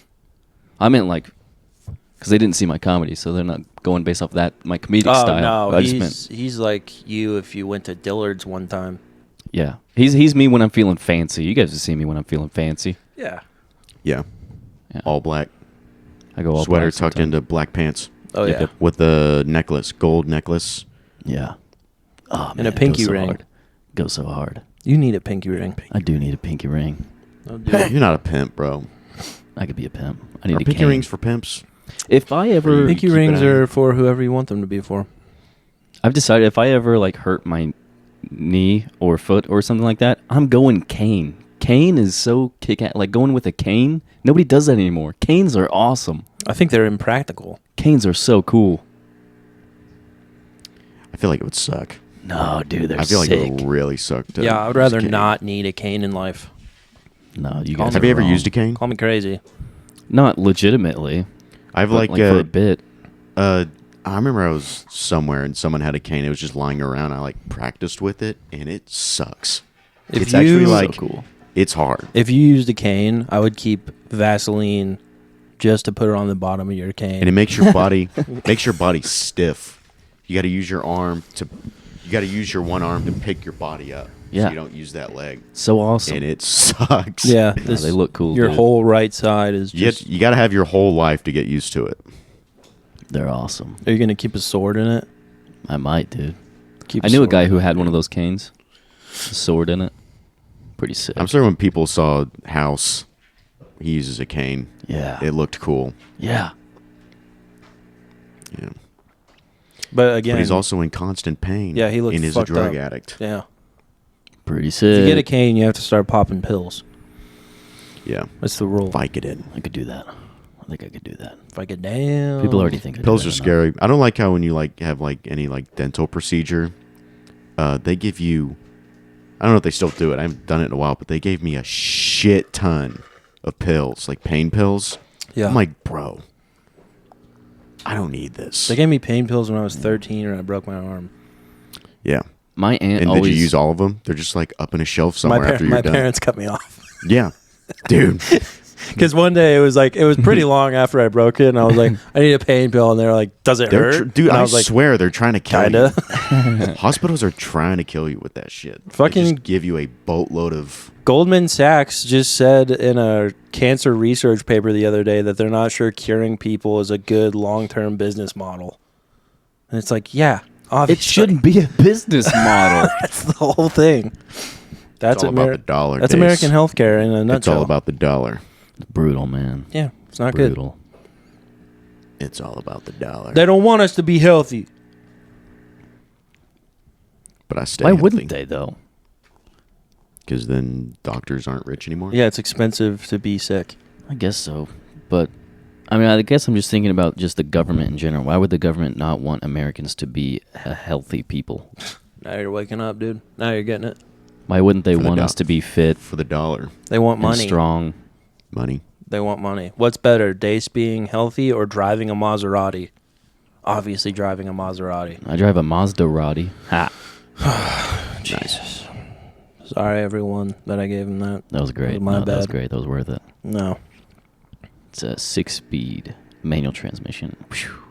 I meant like, because they didn't see my comedy, so they're not going based off that my comedic Oh, style. no, I just meant, he's like you if you went to Dillard's one time. yeah. He's me when I'm feeling fancy. You guys have seen me when I'm feeling fancy. Yeah. Yeah. Yeah. All black. I go all Sweater black tucked sometimes. into black pants. Oh, Yep, yeah. yep. With a necklace. Gold necklace. Yeah. Oh, And a man, it pinky goes so ring. hard. Goes so hard. You need a pinky ring. I do need a pinky ring. I'll do it. You're not a pimp, bro. I could be a pimp. I need Are a pinky cane. rings for pimps? If I ever, Pinky keep it rings on are you. for whoever you want them to be for. I've decided if I ever like hurt my knee or foot or something like that, I'm going cane. Cane is so kick ass. Like going with a cane, nobody does that anymore. Canes are awesome. I think they're impractical. Canes are so cool. I feel like it would suck. No, dude, they're I feel like sick. it would really suck. To Yeah, I would use a rather cane. not need a cane in life. No, you Call guys. me- Have are you ever wrong. used a cane? Call me crazy. Not legitimately. I've but, like, for a bit. I remember I was somewhere and someone had a cane. It was just lying around. I like practiced with it and it sucks. If It's actually you- like So cool. it's hard. If you used a cane, I would keep Vaseline just to put it on the bottom of your cane. And it makes your body stiff. You got to use your arm to you got to use your one arm to pick your body up. Yeah. So you don't use that leg. So awesome. And it sucks. yeah, No, they look cool. Your dude. whole right side is just. You got to have your whole life to get used to it. They're awesome. Are you gonna keep a sword in it? I might, dude. Keep I knew a sword guy in who it. had one of those canes, a sword in it. Pretty sick. I'm sorry when people saw House, he uses a cane. Yeah. It looked cool. Yeah. Yeah. But again, But he's also in constant pain. Yeah, he looked and is a fucked drug up. addict. yeah. Pretty If sick. you get a cane, you have to start popping pills. Yeah. That's the rule. Vicodin. I could do that. I think I could do that. If I get down. People already think I do Pills that are enough. scary. I don't like how when you like have like any like dental procedure, they give you. I don't know if they still do it. I haven't done it in a while, but they gave me a shit ton of pills, like pain pills. Yeah. I'm like, bro, I don't need this. They gave me pain pills when I was 13 and I broke my arm. Yeah. My aunt And always. did you use all of them? They're just like up in a shelf somewhere after you're my done. parents cut me off. Yeah. Dude. Because one day it was pretty long after I broke it, and I was like, I need a pain pill, and they're like, does it hurt? Dude, and I was like, swear they're trying to kill kinda. you. Hospitals are trying to kill you with that shit. They Fucking- just give you a boatload of. Goldman Sachs just said in a cancer research paper the other day that they're not sure curing people is a good long-term business model. And it's like, yeah, obviously. It shouldn't be a business model. That's the whole thing. That's It's all about the dollar. That's Dace. American healthcare in a nutshell. It's all about the dollar. Brutal, man. Yeah, it's not good. Brutal. It's all about the dollar. They don't want us to be healthy. but I stay Why healthy. wouldn't they though? Because then doctors aren't rich anymore. Yeah, it's expensive to be sick. I guess so, but I mean, I guess I'm just thinking about just the government in general. Why would the government not want Americans to be healthy people? Now you're waking up, dude. Now you're getting it. Why wouldn't they For the want us to be fit for the dollar. They want and money. strong? Money. They want money. What's better, Dace being healthy or driving a Maserati? Obviously, driving a Maserati. I drive a Maserati. Ha! Jesus. Sorry, everyone, that I gave him that. That was great. My No, that was bad. great. That was worth it. No. It's a 6-speed manual transmission. Whew.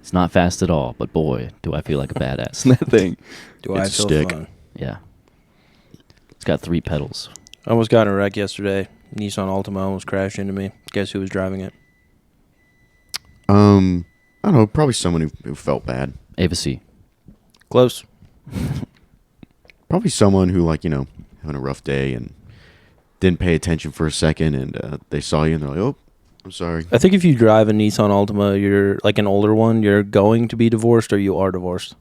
It's not fast at all, but boy, do I feel like a badass in that thing. Do I It's a feel stick. fun? Yeah. It's got 3 pedals. I almost got in a wreck yesterday. Nissan Altima almost crashed into me. Guess who was driving it? I don't know. Probably someone who felt bad. Ava C. Close. Probably someone who, like, having a rough day and didn't pay attention for a second, and they saw you and they're like, "Oh, I'm sorry." I think if you drive a Nissan Altima, you're like an older one, you're going to be divorced or you are divorced.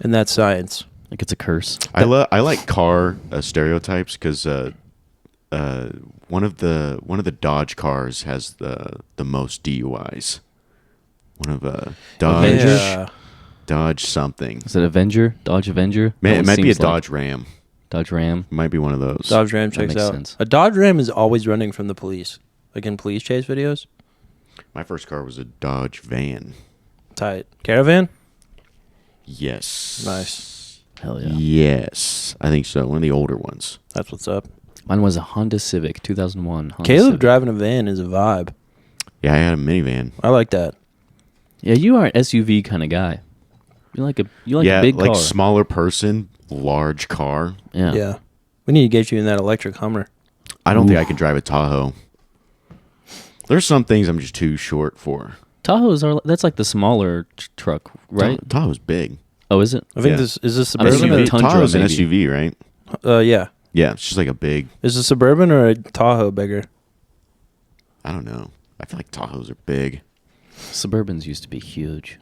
And that's science. Like it's a curse. I like car stereotypes because one of the Dodge cars has the most DUIs. One of Dodge Yeah. Dodge something. Is it Avenger? Dodge Avenger? Man, That it one might be a seems like- Dodge Ram. Dodge Ram. Might be one of those. Dodge Ram That checks makes out. sense. A Dodge Ram is always running from the police. Like in police chase videos. My first car was a Dodge van. Tight. Caravan? Yes. Nice. Hell yeah. Yes, I think so. One of the older ones. That's what's up. Mine was a Honda Civic, 2001. Honda Caleb Civic. driving a van is a vibe. Yeah, I had a minivan. I like that. Yeah, you are an SUV kind of guy. You like a yeah, big like car. smaller person, large car. Yeah. Yeah. We need to get you in that electric Hummer. I don't think I can drive a Tahoe. There's some things I'm just too short for. Tahoes are that's like the smaller truck, right? Tahoe's big. Oh, is it? I think Yeah. this is this I mean, suburban. SUV. Or, Tundra, Tahoe's an maybe. SUV, right? yeah. Yeah, it's just like a big. Is a suburban or a Tahoe bigger? I don't know. I feel like Tahoes are big. Suburbans used to be huge.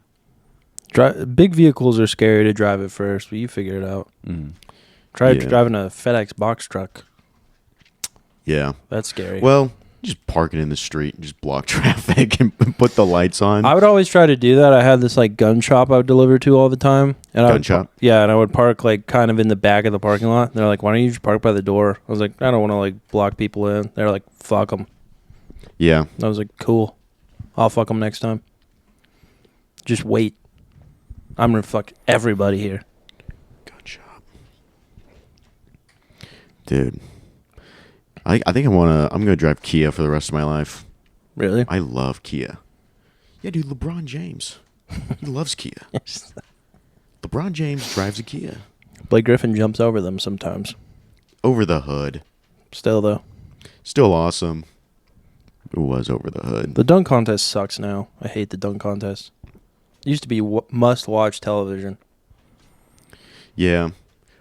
Big vehicles are scary to drive at first, but you figure it out. Mm. Try Yeah. driving a FedEx box truck. Yeah. That's scary. Well, just park it in the street and just block traffic and put the lights on. I would always try to do that. I had this like gun shop I would deliver to all the time. And I Gun would, shop? Yeah, and I would park like kind of in the back of the parking lot. They're like, "Why don't you just park by the door?" I was like, "I don't want to like block people in." They're like, "Fuck them." Yeah. I was like, "Cool, I'll fuck them next time. Just wait. I'm gonna fuck everybody here." Gun shop. Dude. I think I'm gonna drive Kia for the rest of my life. Really? I love Kia. Yeah, dude, LeBron James. He loves Kia. LeBron James drives a Kia. Blake Griffin jumps over them sometimes. Over the hood. Still though, Still awesome. It was over the hood. the dunk contest sucks now. I hate the dunk contest. It used to be must-watch television. Yeah.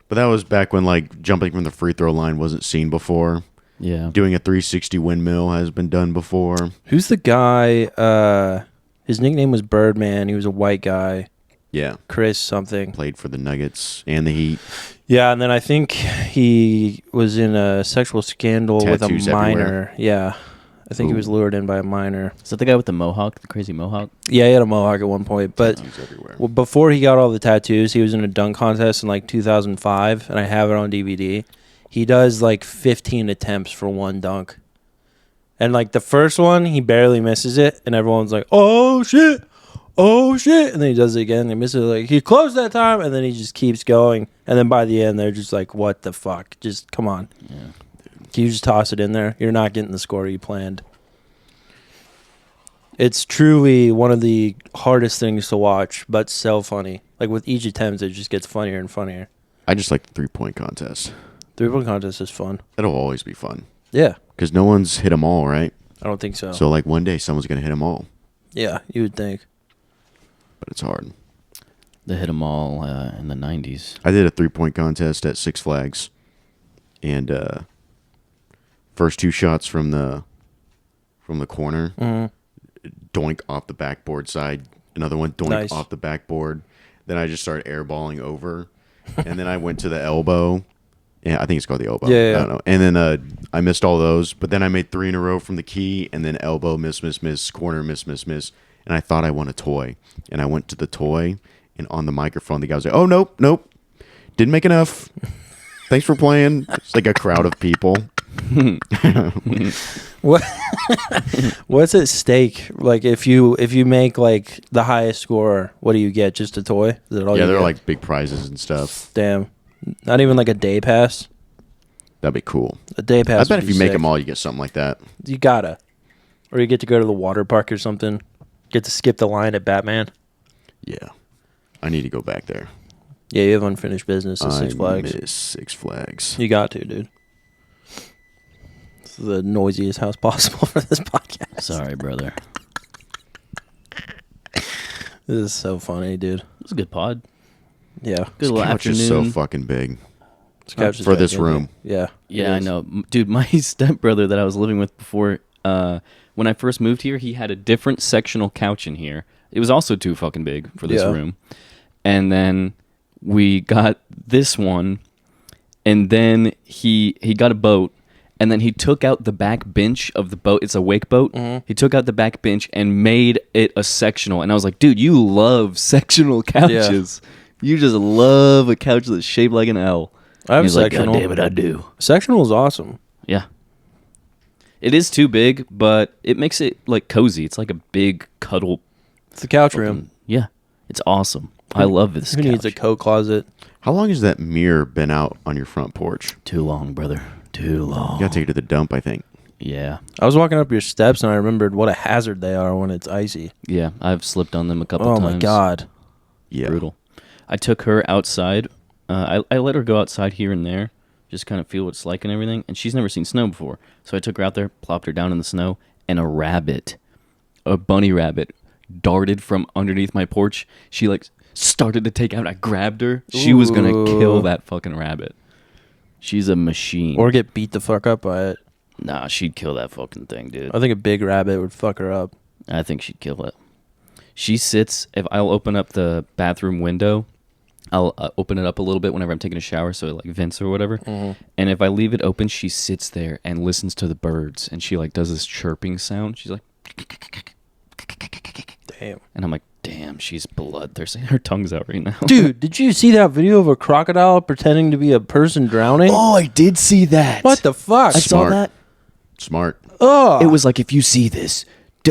But that was back when, like, jumping from the free throw line wasn't seen before. Yeah. Doing a 360 windmill has been done before. Who's the guy? His nickname was Birdman. He was a white guy. Yeah. Chris something. Played for the Nuggets and the Heat. Yeah, and then I think he was in a sexual scandal with Tattoos a minor. everywhere. Yeah. I think he Ooh. was lured in by a minor. Is that the guy with the mohawk, the crazy mohawk? Yeah, he had a mohawk at one point. But Tattoos everywhere. well, before he got all the tattoos, he was in a dunk contest in like 2005, and I have it on DVD. He does like 15 attempts for one dunk. And like the first one, he barely misses it, and everyone's like, "Oh shit. Oh shit." And then he does it again. They miss it like he closed that time, and then he just keeps going. And then by the end, they're just like, "What the fuck? Just come on." Yeah. Can you just toss it in there? You're not getting the score you planned. It's truly one of the hardest things to watch, but so funny. Like with each attempt, it just gets funnier and funnier. I just like the 3-point contest. 3-point contest is fun. That'll always be fun. Yeah, Because no one's hit them all, right? I don't think so. So, like, one day someone's going to hit them all. Yeah, you would think. But it's hard. They hit them all in the 90s. I did a 3-point contest at Six Flags. And first 2 shots from the corner, Mm-hmm. doink off the backboard side, Another one doink Nice. off the backboard. Then I just started airballing over. And then I went to the elbow. Yeah, I think it's called the elbow. Yeah. I don't know. And then I missed all those. But then I made 3 in a row from the key. And then elbow, miss, corner, miss. And I thought I won a toy. And I went to the toy. And on the microphone, the guy was like, oh, nope. Didn't make enough. Thanks for playing. It's like a crowd of people. What? What's at stake? Like if you make like the highest score, what do you get? Just a toy? Is that all Yeah, you they're get? like big prizes and stuff. Damn. Not even like a day pass. That'd be cool. A day pass. I bet would if you be make sick. them all, you get something like that. You gotta, or you get to go to the water park or something. Get to skip the line at Batman. Yeah. I need to go back there. Yeah, you have unfinished business at Six Flags. I miss Six Flags. You got to, dude. This is the noisiest house possible for this podcast. Sorry, brother. This is so funny, dude. It was a good pod. Yeah. Good This little couch afternoon. is so fucking big. This couch is For this gigantic. room. Yeah. Yeah, it I is. know. Dude, my stepbrother that I was living with before, when I first moved here, he had a different sectional couch in here. It was also too fucking big for this Yeah. room. And then we got this one, and then he got a boat, and then he took out the back bench of the boat. It's a wake boat. Mm-hmm. He took out the back bench and made it a sectional. And I was like, dude, you love sectional couches. You just love a couch that's shaped like an L. I have a He's like, sectional. God damn it, I do. Sectional is awesome. Yeah. It is too big, but it makes it like cozy. It's like a big cuddle. It's the couch room. Yeah. It's awesome. I love this Who couch. needs a coat closet? How long has that mirror been out on your front porch? Too long, brother. Too long. You gotta take it to the dump, I think. Yeah. I was walking up your steps and I remembered what a hazard they are when it's icy. Yeah. I've slipped on them a couple Oh times. my god. Yeah. Brutal. I took her outside. I let her go outside here and there, just kind of feel what it's like and everything. And she's never seen snow before. So I took her out there, plopped her down in the snow, and a bunny rabbit, darted from underneath my porch. She like started to take out. I grabbed her. She was going to kill that fucking rabbit. She's a machine. Or get beat the fuck up by it. Nah, she'd kill that fucking thing, dude. I think a big rabbit would fuck her up. I think she'd kill it. She sits, if I'll open up the bathroom window, I'll open it up a little bit whenever I'm taking a shower, so it like vents or whatever. Mm-hmm. And if I leave it open, she sits there and listens to the birds, and she like does this chirping sound. She's like, Damn. and I'm like, damn, she's bloodthirsty. Her tongue's out right now. Dude, did you see that video of a crocodile pretending to be a person drowning? Oh, I did see that. What the fuck? I saw Smart. that. Smart. Oh, It was like, if you see this,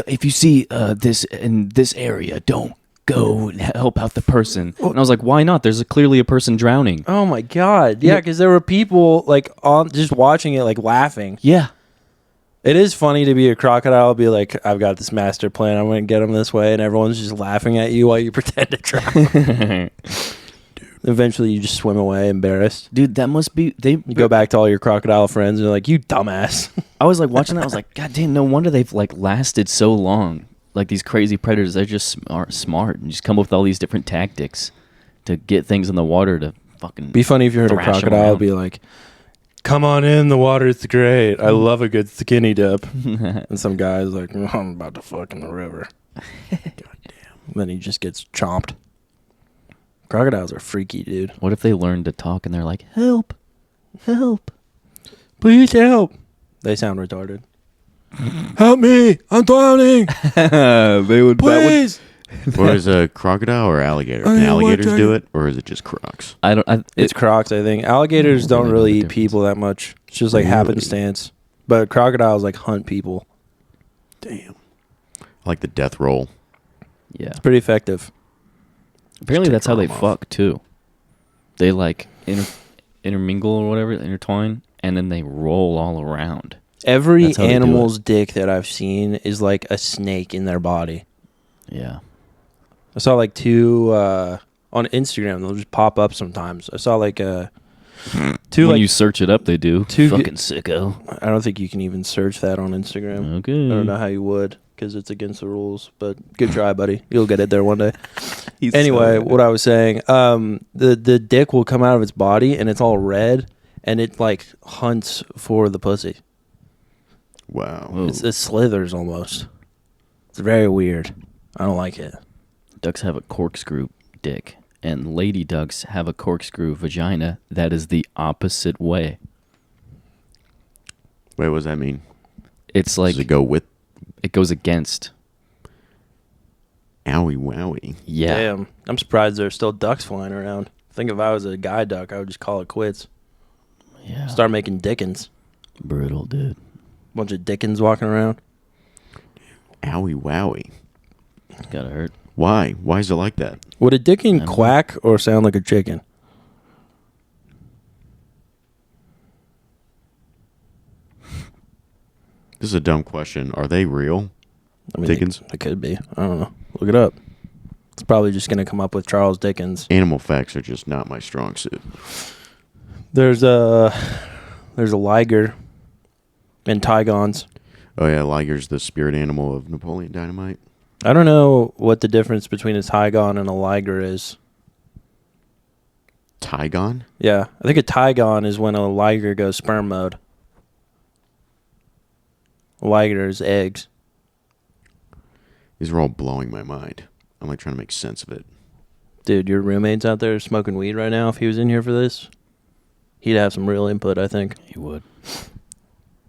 if you see this in this area, don't go and help out the person. And I was like, why not? There's clearly a person drowning. oh my god. Yeah, because there were people like on just watching it, like laughing. Yeah. It is funny to be a crocodile, be like, I've got this master plan. I'm going to get him this way, and everyone's just laughing at you while you pretend to drown. Eventually, you just swim away, embarrassed. Dude, that must be they. You go back to all your crocodile friends, and they're like, "You dumbass." I was like watching that. I was like, God damn, no wonder they've like lasted so long. Like these crazy predators, they're just smart and just come up with all these different tactics to get things in the water to fucking. Be funny if you heard a Thrash 'em crocodile around. be like, "Come on in, the water's great. I love a good skinny dip." And some guy's like, "I'm about to fuck in the river." Goddamn. Then he just gets chomped. Crocodiles are freaky, dude. What if they learn to talk and they're like, help, help? Please help. They sound retarded. Help me! I'm drowning! They would. Please! Or is a crocodile or alligator? Can I want alligators to- do it, or is it just crocs? I don't. It's crocs, I think. Alligators don't Really really know eat the people that much. It's just like Really? happenstance. But crocodiles like hunt people. Damn. I like the death roll. Yeah. It's pretty effective. Apparently, take that's how your they arm off. fuck too. They like intermingle or whatever, intertwine, and then they roll all around. Every That's how they do animal's dick that I've seen is like a snake in their body. Yeah. I saw like two on Instagram. They'll just pop up sometimes. I saw like two When like you search it up, they do. two- Fucking sicko. I don't think you can even search that on Instagram. Okay. I don't know how you would because it's against the rules. But good try, buddy. You'll get it there one day. Anyway, what I was saying, the dick will come out of its body and it's all red, and it like hunts for the pussy. Wow. Whoa. It slithers almost. It's very weird. I don't like it. ducks have a corkscrew dick, and lady ducks have a corkscrew vagina that is the opposite way. Wait, what does that mean? It's like Does it go with? it goes against. Owie wowie. Yeah. Damn. I'm surprised there's still ducks flying around. I think if I was a guy duck, I would just call it quits. Yeah. Start making Dickens. Brutal, dude. Bunch of Dickens walking around. Owie wowie. It's gotta hurt. Why? Why is it like that? Would a I Dickens don't know. quack or sound like a chicken? This is a dumb question. Are they real? I mean, Dickens? It could be. I don't know. Look it up. It's probably just going to come up with Charles Dickens. Animal facts are just not my strong suit. There's a liger and Tigons. Oh yeah, Liger's the spirit animal of Napoleon Dynamite. I don't know what the difference between a Tigon and a liger is. Tygon? Yeah, I think a Tigon is when a liger goes sperm mode. A liger is eggs. These are all blowing my mind. I'm like trying to make sense of it. Dude, your roommate's out there smoking weed right now. If he was in here for this, he'd have some real input, I think. He would.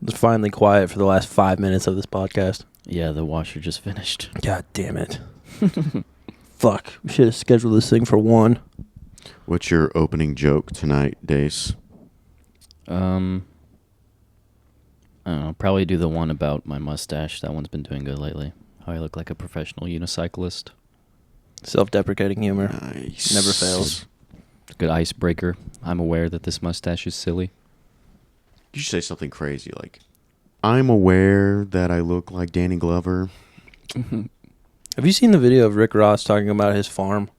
It's finally quiet for the last 5 minutes of this podcast. Yeah, the washer just finished. God damn it. Fuck. We should have scheduled this thing for 1. What's your opening joke tonight, Dace? I don't know. Probably do the one about my mustache. That one's been doing good lately. How I look like a professional unicyclist. Self-deprecating humor. Nice. Never fails. Good icebreaker. I'm aware that this mustache is silly. You should say something crazy like, I'm aware that I look like Danny Glover. Have you seen the video of Rick Ross talking about his farm?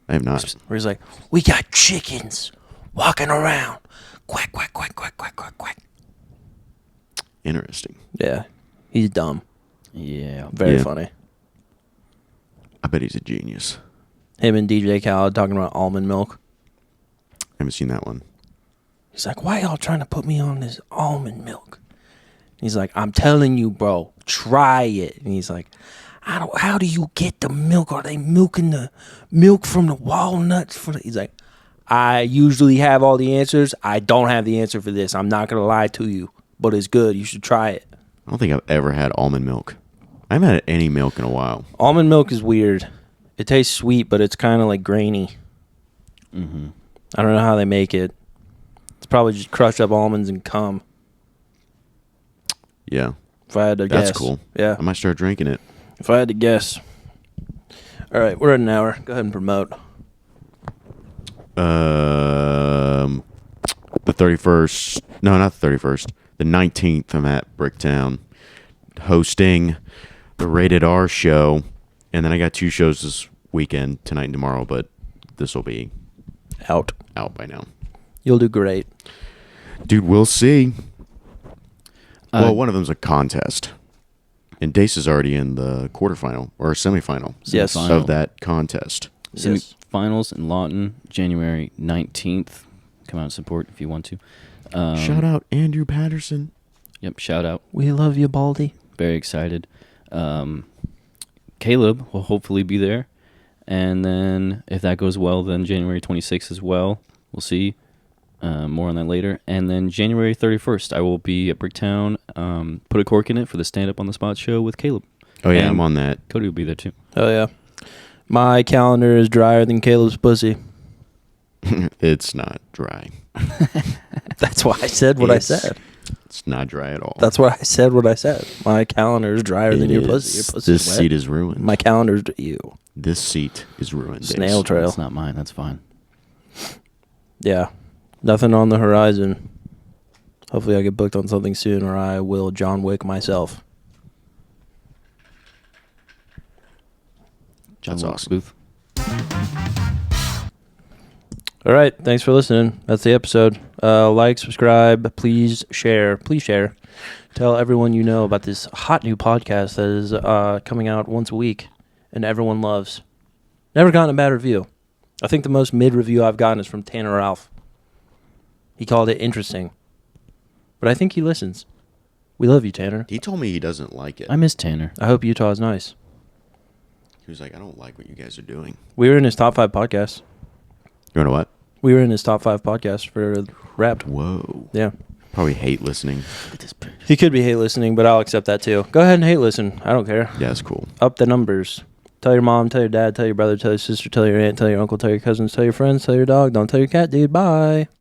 I have not. Where he's like, we got chickens walking around. Quack, quack, quack, quack, quack, quack, quack. Interesting. Yeah. He's dumb. Yeah. Very Yeah. funny. I bet he's a genius. Him and DJ Khaled talking about almond milk. I haven't seen that one. He's like, why y'all trying to put me on this almond milk? He's like, I'm telling you, bro, try it. And he's like, how do you get the milk? Are they milking the milk from the walnuts? He's like, I usually have all the answers. I don't have the answer for this. I'm not going to lie to you, but it's good. You should try it. I don't think I've ever had almond milk. I haven't had any milk in a while. Almond milk is weird. It tastes sweet, but it's kind of like grainy. Mm-hmm. I don't know how they make it. It's probably just crushed up almonds and cum. Yeah. If I had to guess. That's cool. Yeah. I might start drinking it. If I had to guess. All right, we're at an hour. Go ahead and promote. The 31st. No, not the 31st. The 19th, I'm at Bricktown hosting the Rated R show. And then I got 2 shows this weekend, tonight and tomorrow, but this will be Out. out by now. You'll do great. Dude, we'll see. Uh, Well, one of them's a contest. And Dace is already in the quarterfinal or semifinal Yes. Semifinal. of that contest. Yes. Semi-finals in Lawton, January 19th. Come out and support if you want to. Shout out Andrew Patterson. Yep, shout out. We love you, Baldy. Very excited. Caleb will hopefully be there. And then if that goes well, then January 26th as well. We'll see. More on that later. And then January 31st, I will be at Bricktown. Put a cork in it for the stand-up on the spot show with Caleb. Oh, yeah, And I'm on that. Cody will be there too. Oh, yeah. My calendar is drier than Caleb's pussy. It's not dry. That's why I said what I It's- said. It's not dry at all. That's what I said what I said. My calendar is drier than It your is. pussy. Your pussy's This wet. seat is ruined. My calendar's you. This seat is ruined. Snail Dace. trail. It's not mine. That's fine. Yeah. Nothing on the horizon. Hopefully I get booked on something soon or I will John Wick myself. John That's Wilkes awesome. Booth. All right. Thanks for listening. That's the episode. Like, subscribe, please share. Please share. Tell everyone you know about this hot new podcast that is coming out once a week and everyone loves. Never gotten a bad review. I think the most mid review I've gotten is from Tanner Ralph. He called it interesting. But I think he listens. We love you, Tanner. He told me he doesn't like it. I miss Tanner. I hope Utah is nice. He was like, I don't like what you guys are doing. We were in his top 5 podcasts. You know what? We were in his top 5 podcasts for Wrapped. Whoa. Yeah. Probably hate listening. He could be hate listening, but I'll accept that too. Go ahead and hate listen. I don't care. Yeah, it's cool. Up the numbers. Tell your mom, tell your dad, tell your brother, tell your sister, tell your aunt, tell your uncle, tell your cousins, tell your friends, tell your dog. Don't tell your cat, dude. Bye.